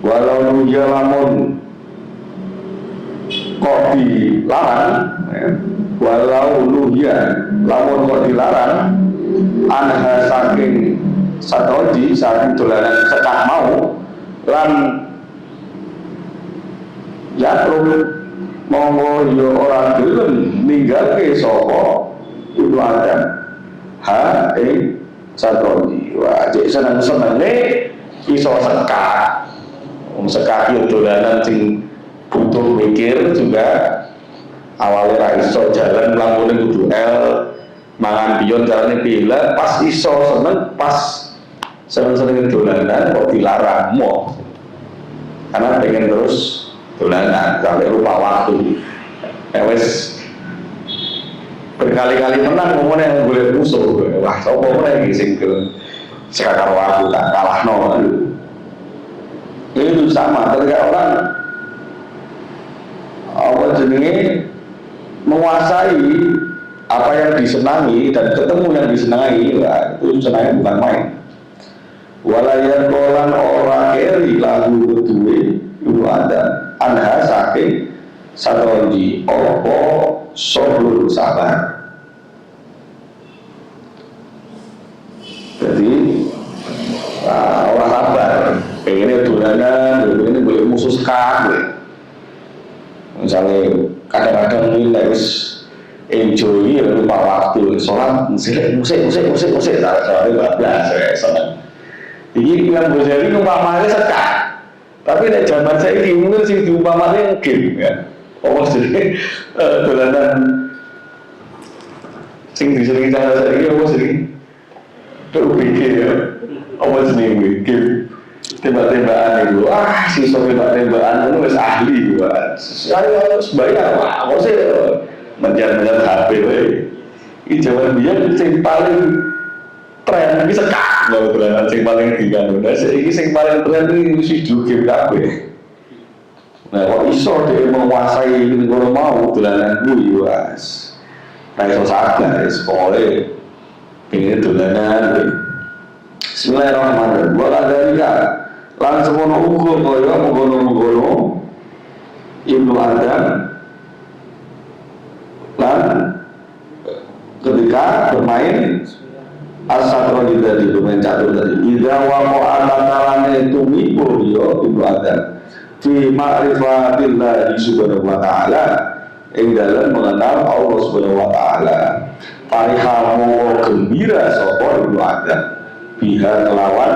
walau nuja lamun kok dilarang ya. Walau nuja lamun kok dilarang anha saking Satoji saking dolanan sekak mau lan ya monggo yo ora gelem ninggalke sapa Ibnu Adam ha Satoji. Wah cek seneng-senenge iso sekak. Sekak yo dolanan sing butuh mikir juga awalnya ra iso jalan mlangune kudu mangan pion carane piye pas iso seneng pas seneng-seneng dolanan kok dilarang mau karena pengen terus dolanan sampai lupa waktu wes berkali-kali menang ngomong yang boleh musuh wah sopo mana yang sing ke sekakar waktu tak kalah no itu sama ketika orang apa jenenge menguasai apa yang disenangi dan ketemu yang disenangi ya, itu senangnya bukan main walayan kolan orang keri lagu kedua itu ada anha saking satonji opo sobrul sabar. Jadi orang sabar pengennya dolanan pengennya boleh musuh sekali misalnya kadang-kadang ini harus enjoy ya lupa waktu sholat musik soalnya 12 saya senang ini Imam Ghazali umpamanya sekak tapi nek zaman saya ini mungkin sih diumpamanya game ya jadi dolanan sing disering cara saya ini sering TUBG ya sering game tembak-tembakan itu si tembak-tembakan itu wis ahli saya harus bayar wah sih menjar-menjar HP ini zaman dia yang paling tren ini sekak kalau dolanan yang paling diganggu ini yang paling tren ini video game kabeh nah kok iso dia menguasai ini kalau mau dolanan gue was nah iso sabar pokoknya pengen dolanan Bismillahirrahmanirrahim wala dalika lan semono ukur kaya menggono-menggono Ibnu Adam lan ketika bermain asal tadi bermain catur tadi idza wa atalane tumibo yo Ibnu Adam fi ma'rifatillah subhanahu wa ta'ala ing dalam mengenal Allah subhanahu wa ta'ala fariha mo gembira sapa Ibnu Adam biha kelawan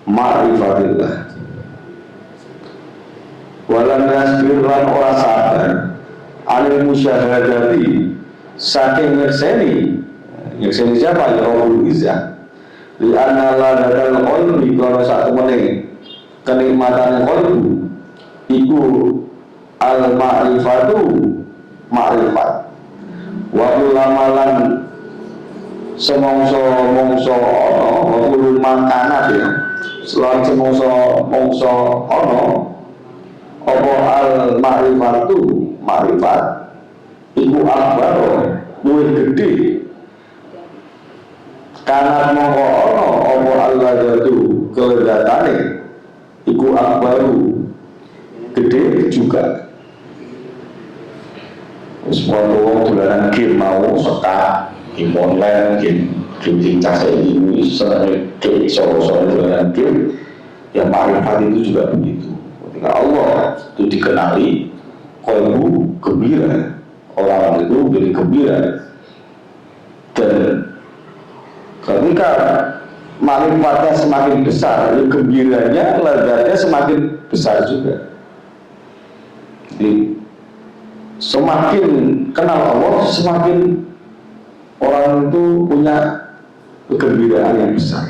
ma'rifatillah walam yasbir lan ora sabar anil musyahadati saking nyekseni siapa ya Rabbul Izzah li anna la dadal qalbi kana sak temene kenikmatan qalbu iku al ma'rifatu ma'rifat wa ulamalan semongso ana wa mangkanat ya selain semongso ana apa al ma'rifatu ma'rifat iku akbar luwih gedhe karena mongko ana apa Allah jatuh keledatane iku akbaru gede juga semua orang dolanan game mau sekak game online game cincang ini senangnya game sore-sore dolanan game yang marifat itu juga begitu ketika Allah itu dikenali qalbu gembira orang itu jadi gembira dan ketika marifatnya semakin besar, gembiranya, lezatnya semakin besar juga. Jadi semakin kenal Allah, semakin orang itu punya kegembiraan yang besar.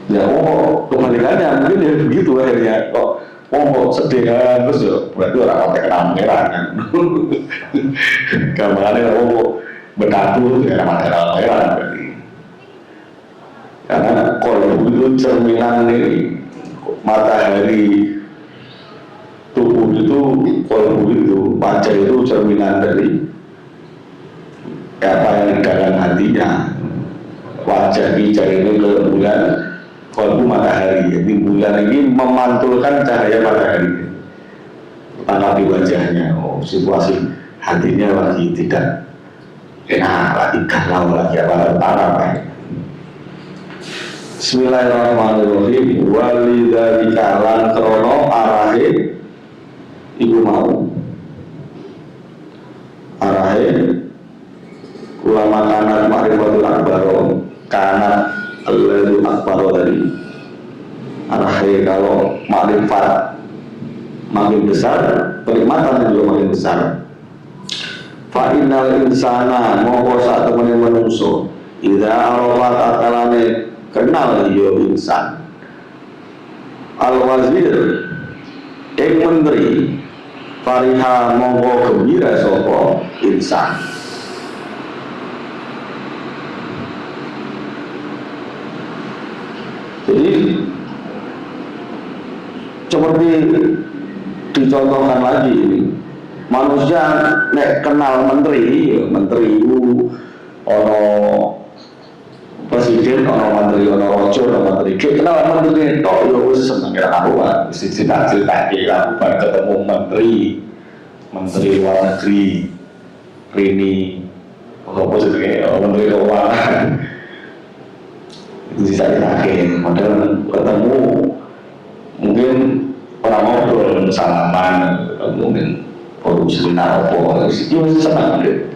Ya, kebalikannya mungkin ya begitu akhirnya. Kok sedih terus ya, berarti orang pakai kenal merah kan. Gambarannya bertatu ya kenal merah berarti. Karena kolbu itu cerminan ini matahari tubuh itu kolbu itu wajah itu cerminan dari apa yang di dalam hatinya wajah hijau ini ke bulan kolbu matahari jadi bulan ini memantulkan cahaya matahari tanggapi wajahnya situasi hatinya lagi tidak lagi galau lagi apa parah. Bismillahirrahmanirrahim. Walidzalika lan krono arahe iku mau arahe ulama kanat ma'rifatul akbaro kanat alladhi akbaro tadi arahe kalau ma'rifat makin besar penikmatan juga makin besar. Fa innal insana mongko sak temene manungsa idza arafa takalane kenal yo insan al wazir menteri fariha mongko gembira sapa insan. Jadi seperti dicontohkan lagi ini, manusia nek kenal menteri itu ono presiden, ono menteri, ono rojo, ono menteri. Kenal menteri tok yo wis seneng kira karuan, wis cita-citake karuan ketemu menteri luar negeri, Rini, apa jenenge menteri keuangan. Itu cita-citake, padahal ketemu mungkin orang ngobrol salaman mungkin forum seminar apa itu masih senang deh.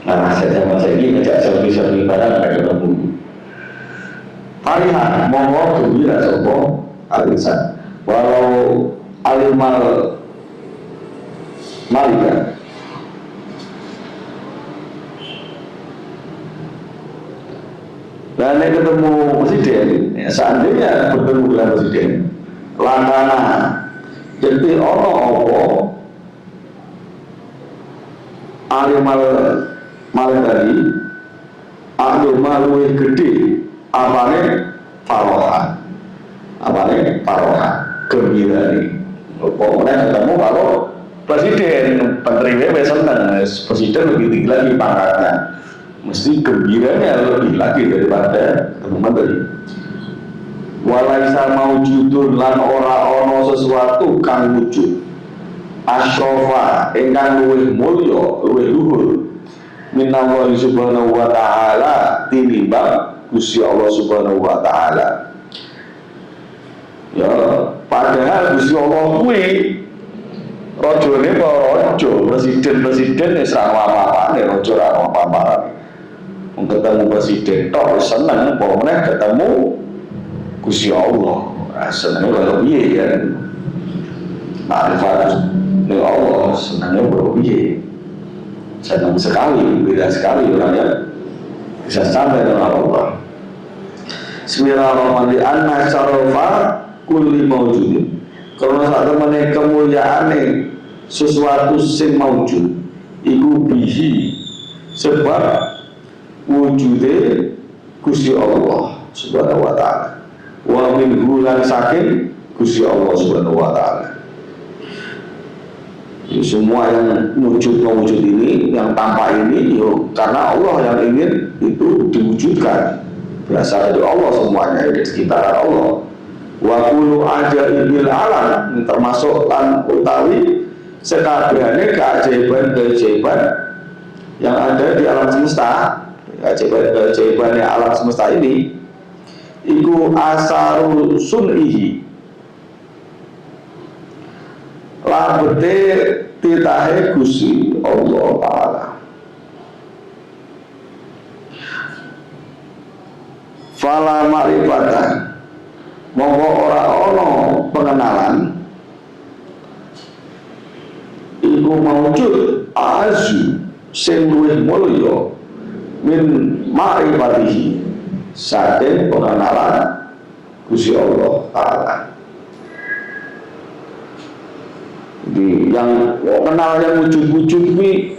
Nah saya masa ini ngajak selfie barang kayak ketemu Farihan monggo gembira sopo alisan walau alimal malika dan ketemu presiden ya, seandainya bertemu dengan presiden langkana jadi ono opo alimal malah tadi aduh maluwe gede apane farohan gembira nih pokoknya ketemu kalau presiden menteri WW seneng presiden lebih tinggi lagi pangkatnya mesti gembiranya lebih lagi daripada menteri. Walaisa maujudun lan ora ono sesuatu kang wujud asrofa ingkang luwih mulya luwih luhur minallahi subhanahu wa ta'ala tinimbang Gusti Allah subhanahu wa ta'ala. Ya padahal Gusti Allah kuwi rajane karo raja presiden wis ra apa-apane raja ra apa-apane wong ketemu presiden tok wis seneng apa meneh ketemu Gusti Allah, senangnya kalau piye ya, makrifat dengan Allah senangnya kalau piye, senang sekali, beda sekali orangnya bisa sampai dengan Allah. Bismillahirrahmanirrahim. Anna syarafa kulli maujudin. Karena saat temennya kemuliaan sesuatu sing maujud, iku bihi sebab wujudnya Gusti Allah subhanahu wa ta'ala. Wa min hulan saking Gusti Allah subhanahu wa ta'ala. Semua yang mewujud ini, yang tampak ini, karena Allah yang ingin itu diwujudkan. Berasal dari Allah semuanya, di sekitaran Allah. Wa kullu ajaibil alam, termasuk lan utawi sekabehane keajaiban-keajaiban yang ada di alam semesta, keajaiban-keajaiban alam semesta ini. Iku asaru sun'ihi labete titahe Gusti Allah Ta'ala fala ma'rifatan monggo ora ono pengenalan iku mawujud azu sing luwih mulya min ma'rifatihi saking pengenalan Gusti Allah Ta'ala. Jadi yang kenal yang wujud-wujud ini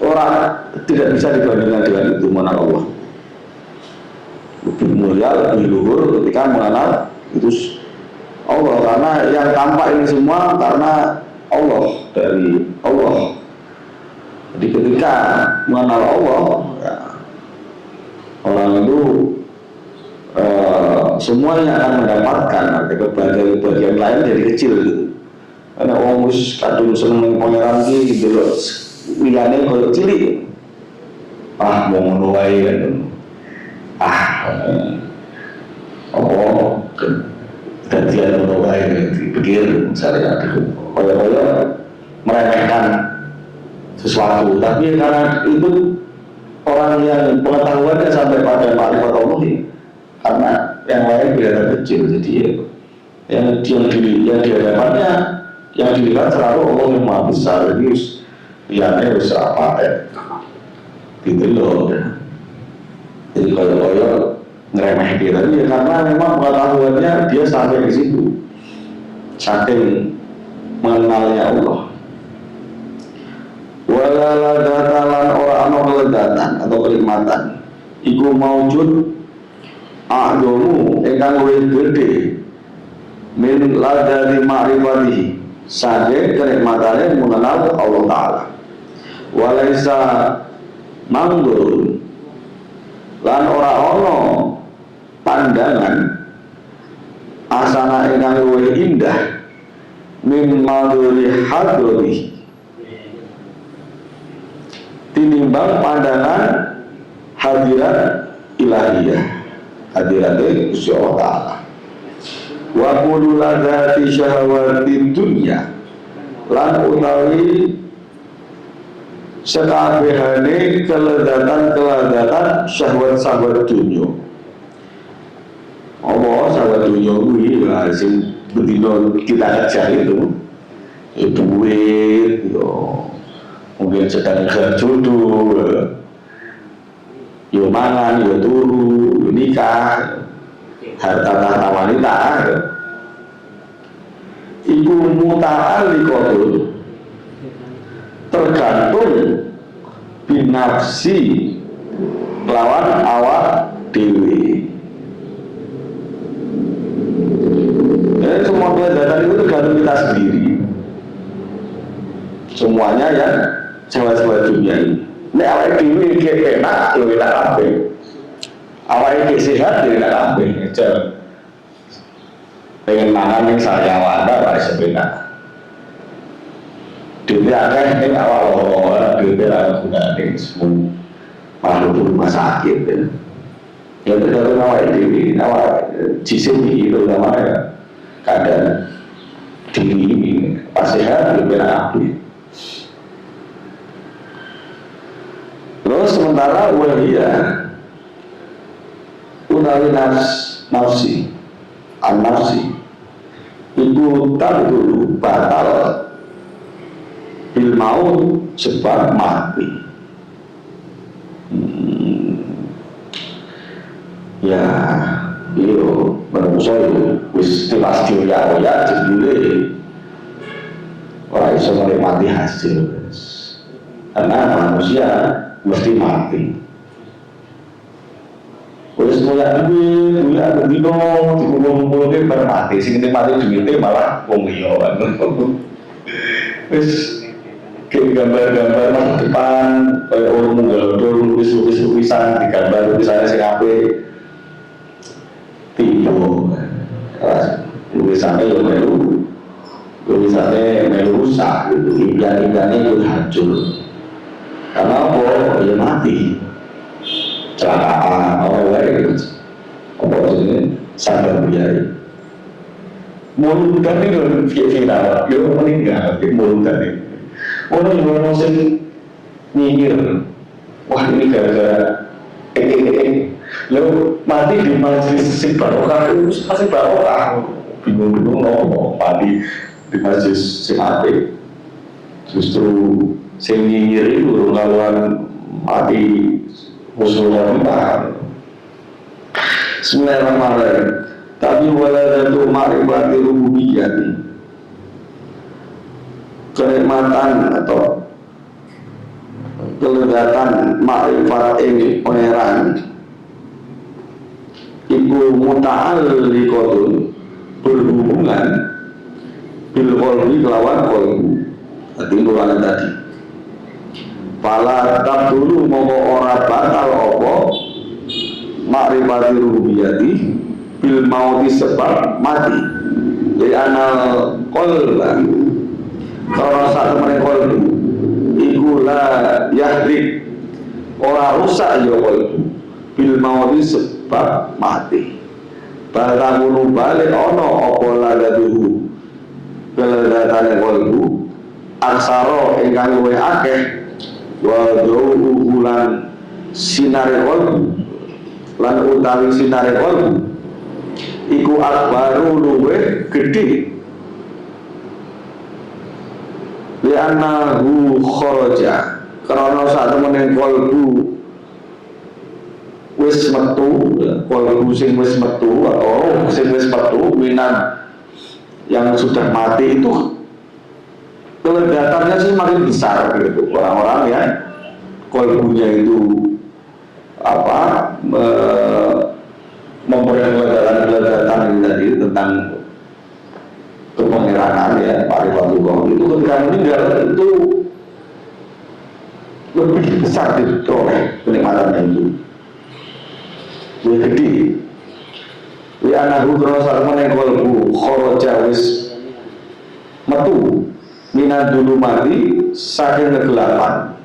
orang tidak bisa dibandingkan dengan itu mengenal Allah. Lebih mulia, lebih luhur ketika mengenal itu Allah, karena yang tampak ini semua karena Allah, dari Allah. Jadi ketika mengenal Allah ya, orang itu semuanya akan mendapatkan kebahagiaan lain jadi kecil gitu. Karena orang mus kadung seneng pangeran ki gitu loh. liyane koyo cilik. Ah, mau ngono wae kan. Dadian ngono wae dipikir misalnya koyo meremehkan sesuatu, tapi karena itu orang yang pengetahuannya sampai pada ma'rifat Allah karena yang lain kelihatan kecil, jadi yang dihadapannya yang dilihat selalu Allah yang maha besar, jadi lihatnya besar apa gitu loh. Jadi kalau ngeremeh kita ya karena memang pengetahuannya dia sampai di situ, saking mengenalnya Allah. Waladatalan orang keledatan atau kenikmatan iku maujud a'domu ingkang luwih gede min ladari ma'rifatihi saking kenikmatannya mengenal Allah Ta'ala. Walaisa manggur lan ora ono pandangan asana ingkang luwih indah min madhuri hadroni tinimbang pandangan hadirat ilahiyah, hadiratnya Gusti Allah Ta'ala. Wa kullu ladzati syahawati dunya lan utawi sekabehane keledatan syahwat dunya. Apa syahwat dunya kuwi ya sing bedino kita kejar itu duit yo mungkin sedang jodoh, yo mangan, yo turu, yo nikah, harta tahta wanita, iku muta'alliqatun tergantung binafsi lawan awak dewi. Jadi semua kelezatan itu tergantung kita sendiri. Semuanya ya sewa-sewa dunia ini. Nek awake dhewe iki enak, yo enak kabeh. Awake iki sehat, yo enak kabeh. Pengen mangan ning Saryawanda wae sepenak. Dhewe akeh ning awak-awak dhewe ora gunane semua makhluk rumah sakit. Ya tergantung awake dhewe, awak jisim iki terutama ya keadaan diri ini pas sehat yo enak kabeh. Terus sementara wahia utawi nafsi an-nafsi itu tak dulu batal bil maut sebab mati. Ya iyo menungso itu wis tiwas dioyak jebule ora iso menikmati hasil karena manusia mesti mati. Wis mulai bendino dikumpul-kumpulke bar mati, sing mati duwite malah wong liya. Wis gambar-gambar nang depan kaya orang nggalodor lukisan digambar lukisannya sing apik. Tiba. Lukisannya yo melu. Lukisannya melu rusak gitu. Impian-impiannya itu hancur. Karena apa? Ya mati celakaan apa lain apa ini sadar biaya mulut tadi kan final ya meninggal mulut tadi orang yang sing nyindir wah ini gara-gara lalu mati di majelis sing barokah itu masih barokah bingung-bingung ngomong mati di majelis sing apik justru sing nyindir itu ngelawan mati musuhnya kita. Bismillahirrahmanirrahim. Tapi waladatu ma'rifati rububiyyati kenikmatan atau kelezatan ma'rifat ini pangeran iku muta'alliqatun berhubungan bil qalbi kelawan qalbu. Tadi ulangan tadi. Pala tak dulu mau ora batal apa makrifati rububiyyati bil mauti sebab mati li anal qalba kalau sak temene qalbu iku la yahdik, ora rusak ya qalbu bil mauti sebab mati. Balamu balik ono apa ladaduhu keledatane qalbu aksara ingkang luwih akeh wa dawuhu lan sinare qalbu lan utawi sinare qalbu iku akbaru luwih gedhe li'annahu kharaja karena saat temen qalbu wis metu, qalbu sing wis metu atau sing wis metu minan yang sudah mati itu keledatannya sih makin besar gitu. Orang-orang yang qalbunya itu memberikan keledatan ini tadi tentang kepengeranan ya Parifatullah itu ketika meninggal itu lebih besar diperoleh kenikmatannya itu lebih gede. Li'anahu terasa meneng qalbu kharaja wis metu minat dulu mati saking kegelapan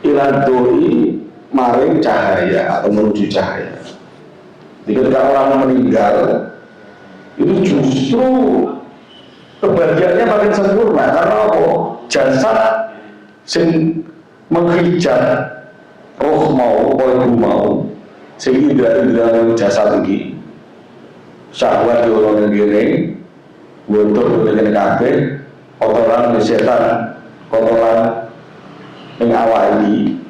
ila doi maring cahaya atau menuju cahaya. Jadi ketika orang meninggal itu justru kebahagiaannya makin sempurna karena apa? Jasad sing menghijab roh mau, qalbu mau sehingga tidak jasad ini syahwat di orang yang gini untuk dengan kabeh kotoran setan kotoran yang awal ini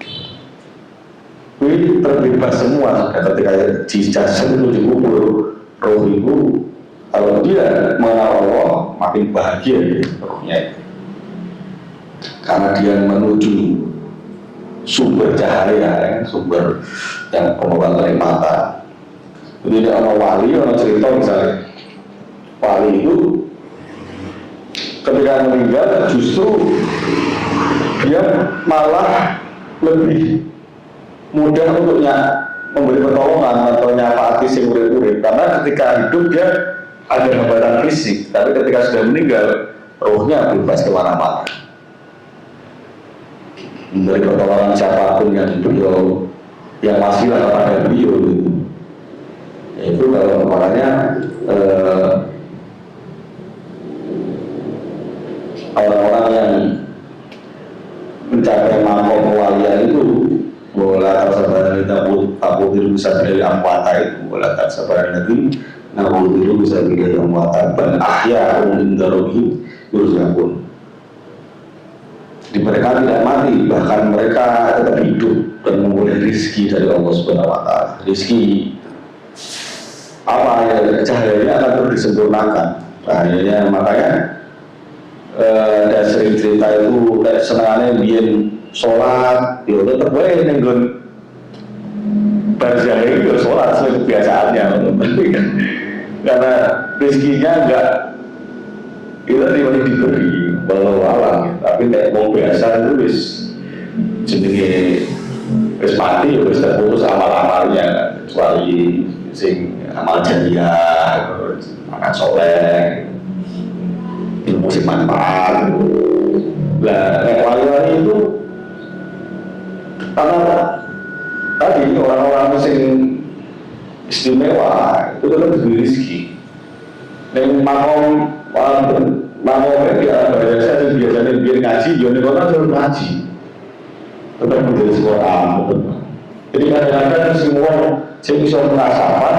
terbebas semua ketika jasad itu dikubur roh itu kalau dia mengenal Allah makin bahagia rohnya karena dia menuju sumber cahaya sumber yang pengobatan dari mata. Jadi ada wali, ada cerita misalnya wali itu ketika meninggal justru dia malah lebih mudah untuk memberi pertolongan atau nyafaati si murid-murid karena ketika hidup dia ada hambatan fisik tapi ketika sudah meninggal rohnya bebas kemana-mana memberi pertolongan siapapun yang beliau yang masih kepada beliau gitu. Itu kalau makanya orang-orang yang mencapai maqam kewalian itu bola tersabar aku tiru bisa dari amwata itu bola tersabar nanti aku tiru bisa dari amwata dan ahya umum yurzakun. Di mereka tidak mati, bahkan mereka tetap hidup dan memperoleh rezeki dari Allah Subhanahu wa Ta'ala. Rezeki apa ya cahayanya akan terus disempurnakan. Cahayanya makanya ada sering cerita itu kayak senangannya biar sholat, ya tetap boleh nenggon berjaya itu sholat sesuai kebiasaannya, karena rezekinya enggak itu tidak diberi walau alam, tapi kayak mau biasa itu wis jenenge wis mati ya wis terputus amal-amalnya kecuali sing amal jariah, makan soleh, ilmu sing manfaat. Lah nek wali-wali itu karena tadi orang-orang sing istimewa itu kan diberi rezeki. Nek mau dia biasa biar ngaji, jadi orang harus ngaji, tetap menjadi seorang. Jadi kadang-kadang semua saya bisa merasakan,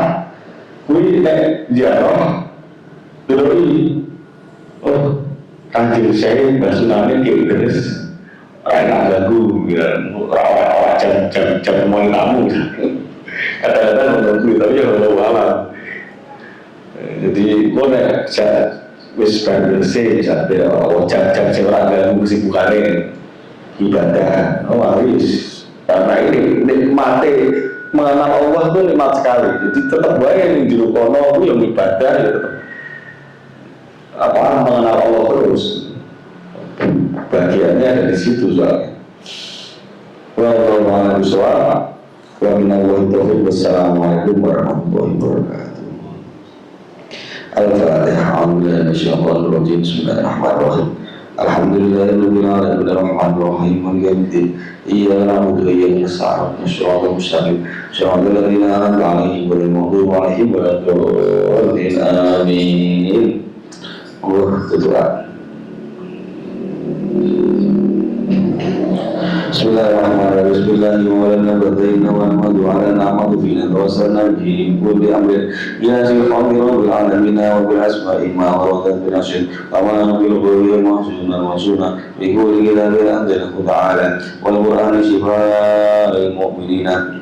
kui dia oh kanjeng saya basunannya kayak beres, enak lagu, rawat jam mau tamu, kadang-kadang mengganggu tapi ya Allah alam. Jadi boleh saya wis bersih sampai jam-jam seorang ganggu kesibukannya ibadah wis karena ini nikmati mengenal Allah itu nikmat sekali jadi tetap baik yang di kono itu yang ibadah ya tetap mengenal Allah terus bagiannya ada di situ soalnya wallahu a'lam wa minallahi taufiq wassalamualaikum warahmatullahi wabarakatuh. Al-Fatihah. Bismillahirrahmanirrahim. Alhamdulillahirabbil alamin arrahmanir rahim maliki yaumiddin iyyaka na'budu wa iyyaka nasta'in ihdinas siratal mustaqim siratal ladzina an'amta 'alaihim ghairil maghdubi 'alaihim waladdallin amin. Bismillahirrahmanirrahim. Bismillahirrahmanirrahim. Wa nahmadu ala na'madu fina tawassalna bihi kulli amrin ya rabbil alamin wa bil asma'i ma waradat bi nafsin wa ma bil qawli mahsuna bi kulli kitabin anzalahu ta'ala wal qur'ani shifaa'il mu'minina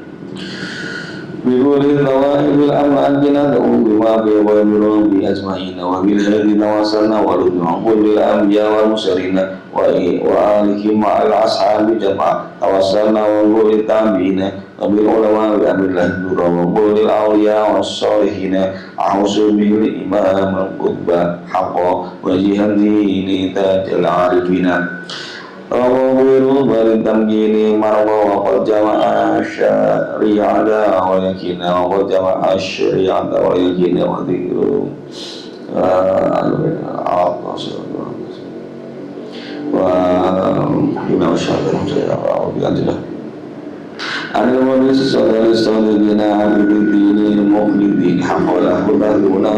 بقول النوائب الأمر أنجنا دعو بما بيغيرون بأجمعين وبالهدي نواصلنا ورد عن كل الأنبياء والمرسلين وآلهم مع الأصحاب جمعا توصلنا وقول التابعين وبالعلماء بأمر الله الدر وقول الأولياء والصالحين أعوذ به الإمام القطب حقا وجه الدين تاج العارفين Rawawiru baritamgini marwa wa jama'a syari'ada wa yakina wa jama'a syari'ada wa yakina wa dhikru Allah wa imam syafi'i wa bi'adillah Anil Nabi sallallahu alaihi wasallam abidin mu'minin hafala hudahuna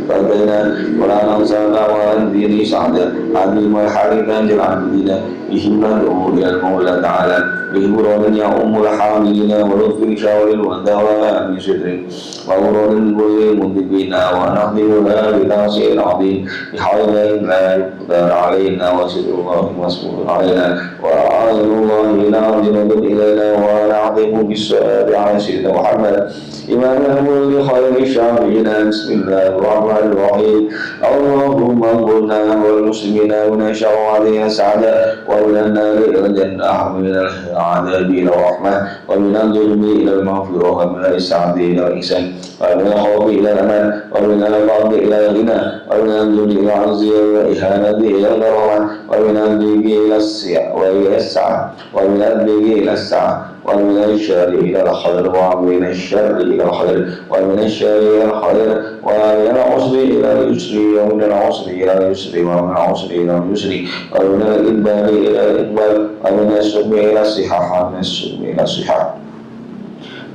Fadana Qur'an sana wa dini sa'ada Adi maharikan jil'abidina Bihimna du'u ilal mawla ta'ala Bihimuronin ya umul hamilina Wa lutfi syawalin wa dawa min sidrin Wa uronin buli mundibina Wa nahdimuha binasir azim Bihaylain la yukdar alaina Wa sidrullahi masbul alaina Wa azimullahi na'adinudun ilaina Wa na'adimu bissabi ala sayyidina Muhammad إمام الملك خير الشافعين بسم الله الرحمن الرحيم اللهم انقلنا والمسلمين من شر هذه السعادة ومن النار إلى الجنة ومن العذاب إلى الرحمة ومن الظلم إلى المغفرة ومن السعادة إلى الإحسان ومن الخوف إلى الأمان ومن الفقر إلى الغنى ومن الذل إلى العز والإهانة إلى الكرامة ومن الضيق إلى السعة ومن الضيق إلى السعة ومن الشر إلى الخير ومن الشر إلى الخير ومن الشر إلى الخير ومن العسر إلى اليسر ومن العسر إلى اليسر ومن العسر إلى اليسر ومن الإقبال إلى الإقبال ومن السم إلى الصحة ومن السم إلى الصحة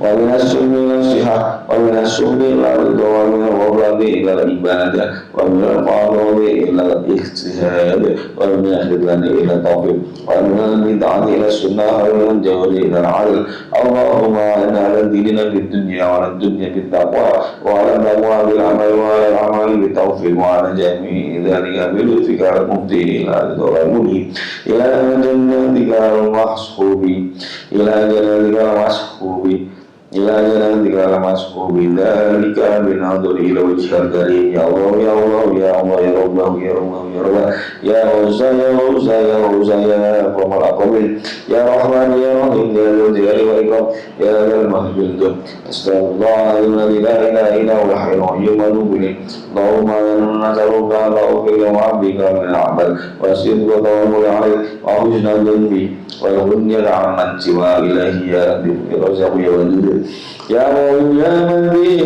ومن السم إلى الصحة ومن السم إلى الرضا ومن الغضب إلى العبادة ومن القانون إلى الاجتهاد ومن الخذلان إلى التوفيق ومن البدعة إلى السنة ومن الجور إلى العدل اللهم أعنا على ديننا في الدنيا وعلى الدنيا بالتقوى وعلى التقوى بالعمل وعلى العمل بالتوفيق وعلى جميع ذلك بلطفك المفضي إلى رضا المنهي إلى جنتك المحصوب إلى جنتك المحصوب إلى جنتك المسحوب ذلك بنظر إلى وجهك الكريم يا الله يا الله يا الله يا ربه يا ربه يا ربه يا عزى يا عزى يا عزى يا أكرم الأكرمين يا رحمن يا رحيم يا ذو الجلال والإكرام يا ذا المجد والجود أستغفر الله الذي لا إله إلا هو الحي القيوم وأتوب إليه اللهم إنا نسألك العفو وعافيك من العمل والصدق والتوكل عليك وحسن الذنب والغني عمن سوى إلهي يا رب ارزق يا ودود يا مولى يا من به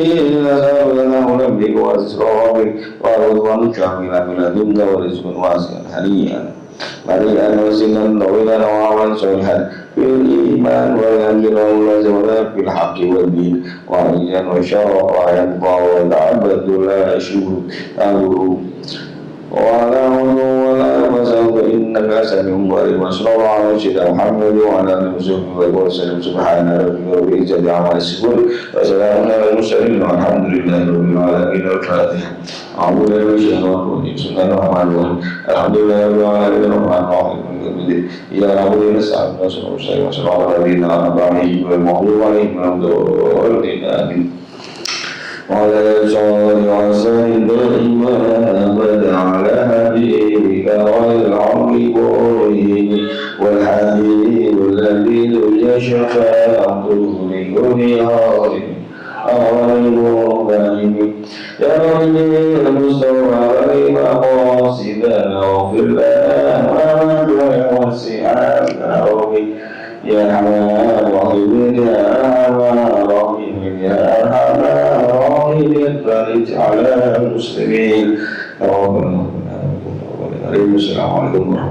نسألك نبيك وأسرارك ورضوان شاملا من لدنك ورزق واسعا هنيئا مريئا وسنا طويلا وعملا صالحا في الإيمان والأجر والزوال في الحق والدين وعيا وشرفا يبقى والعبد لا يشور أمره وعلى عدو ولا فسوف إنك سميع قريب وصلى الله على سيدنا محمد وعلى آله وصحبه وسلم سبحان ربك رب العزة عما يصفون وسلام على المرسلين والحمد لله رب العالمين الفاتحة أعوذ بالله من الشيطان الرجيم بسم الله الرحمن الرحيم الحمد لله رب العالمين الرحمن الرحيم إلى نعبد ونستعين ونستغفرك وصلى الله على نبينا محمد والمغضوب عليهم ولا الضالين آمين وعلى صالح وسيد الإيمان بدا على حبيبك غير العمر قريب والحبيب الذي ذي شفاعته لكل هارب أغير يا ربي المستوى مقاصدنا واغفر لنا وسعنا ربي يا حمام رحيم يا حمام رحيم يا أرحم الراحمين فرج على المسلمين ربنا Assalamualaikum warahmatullahi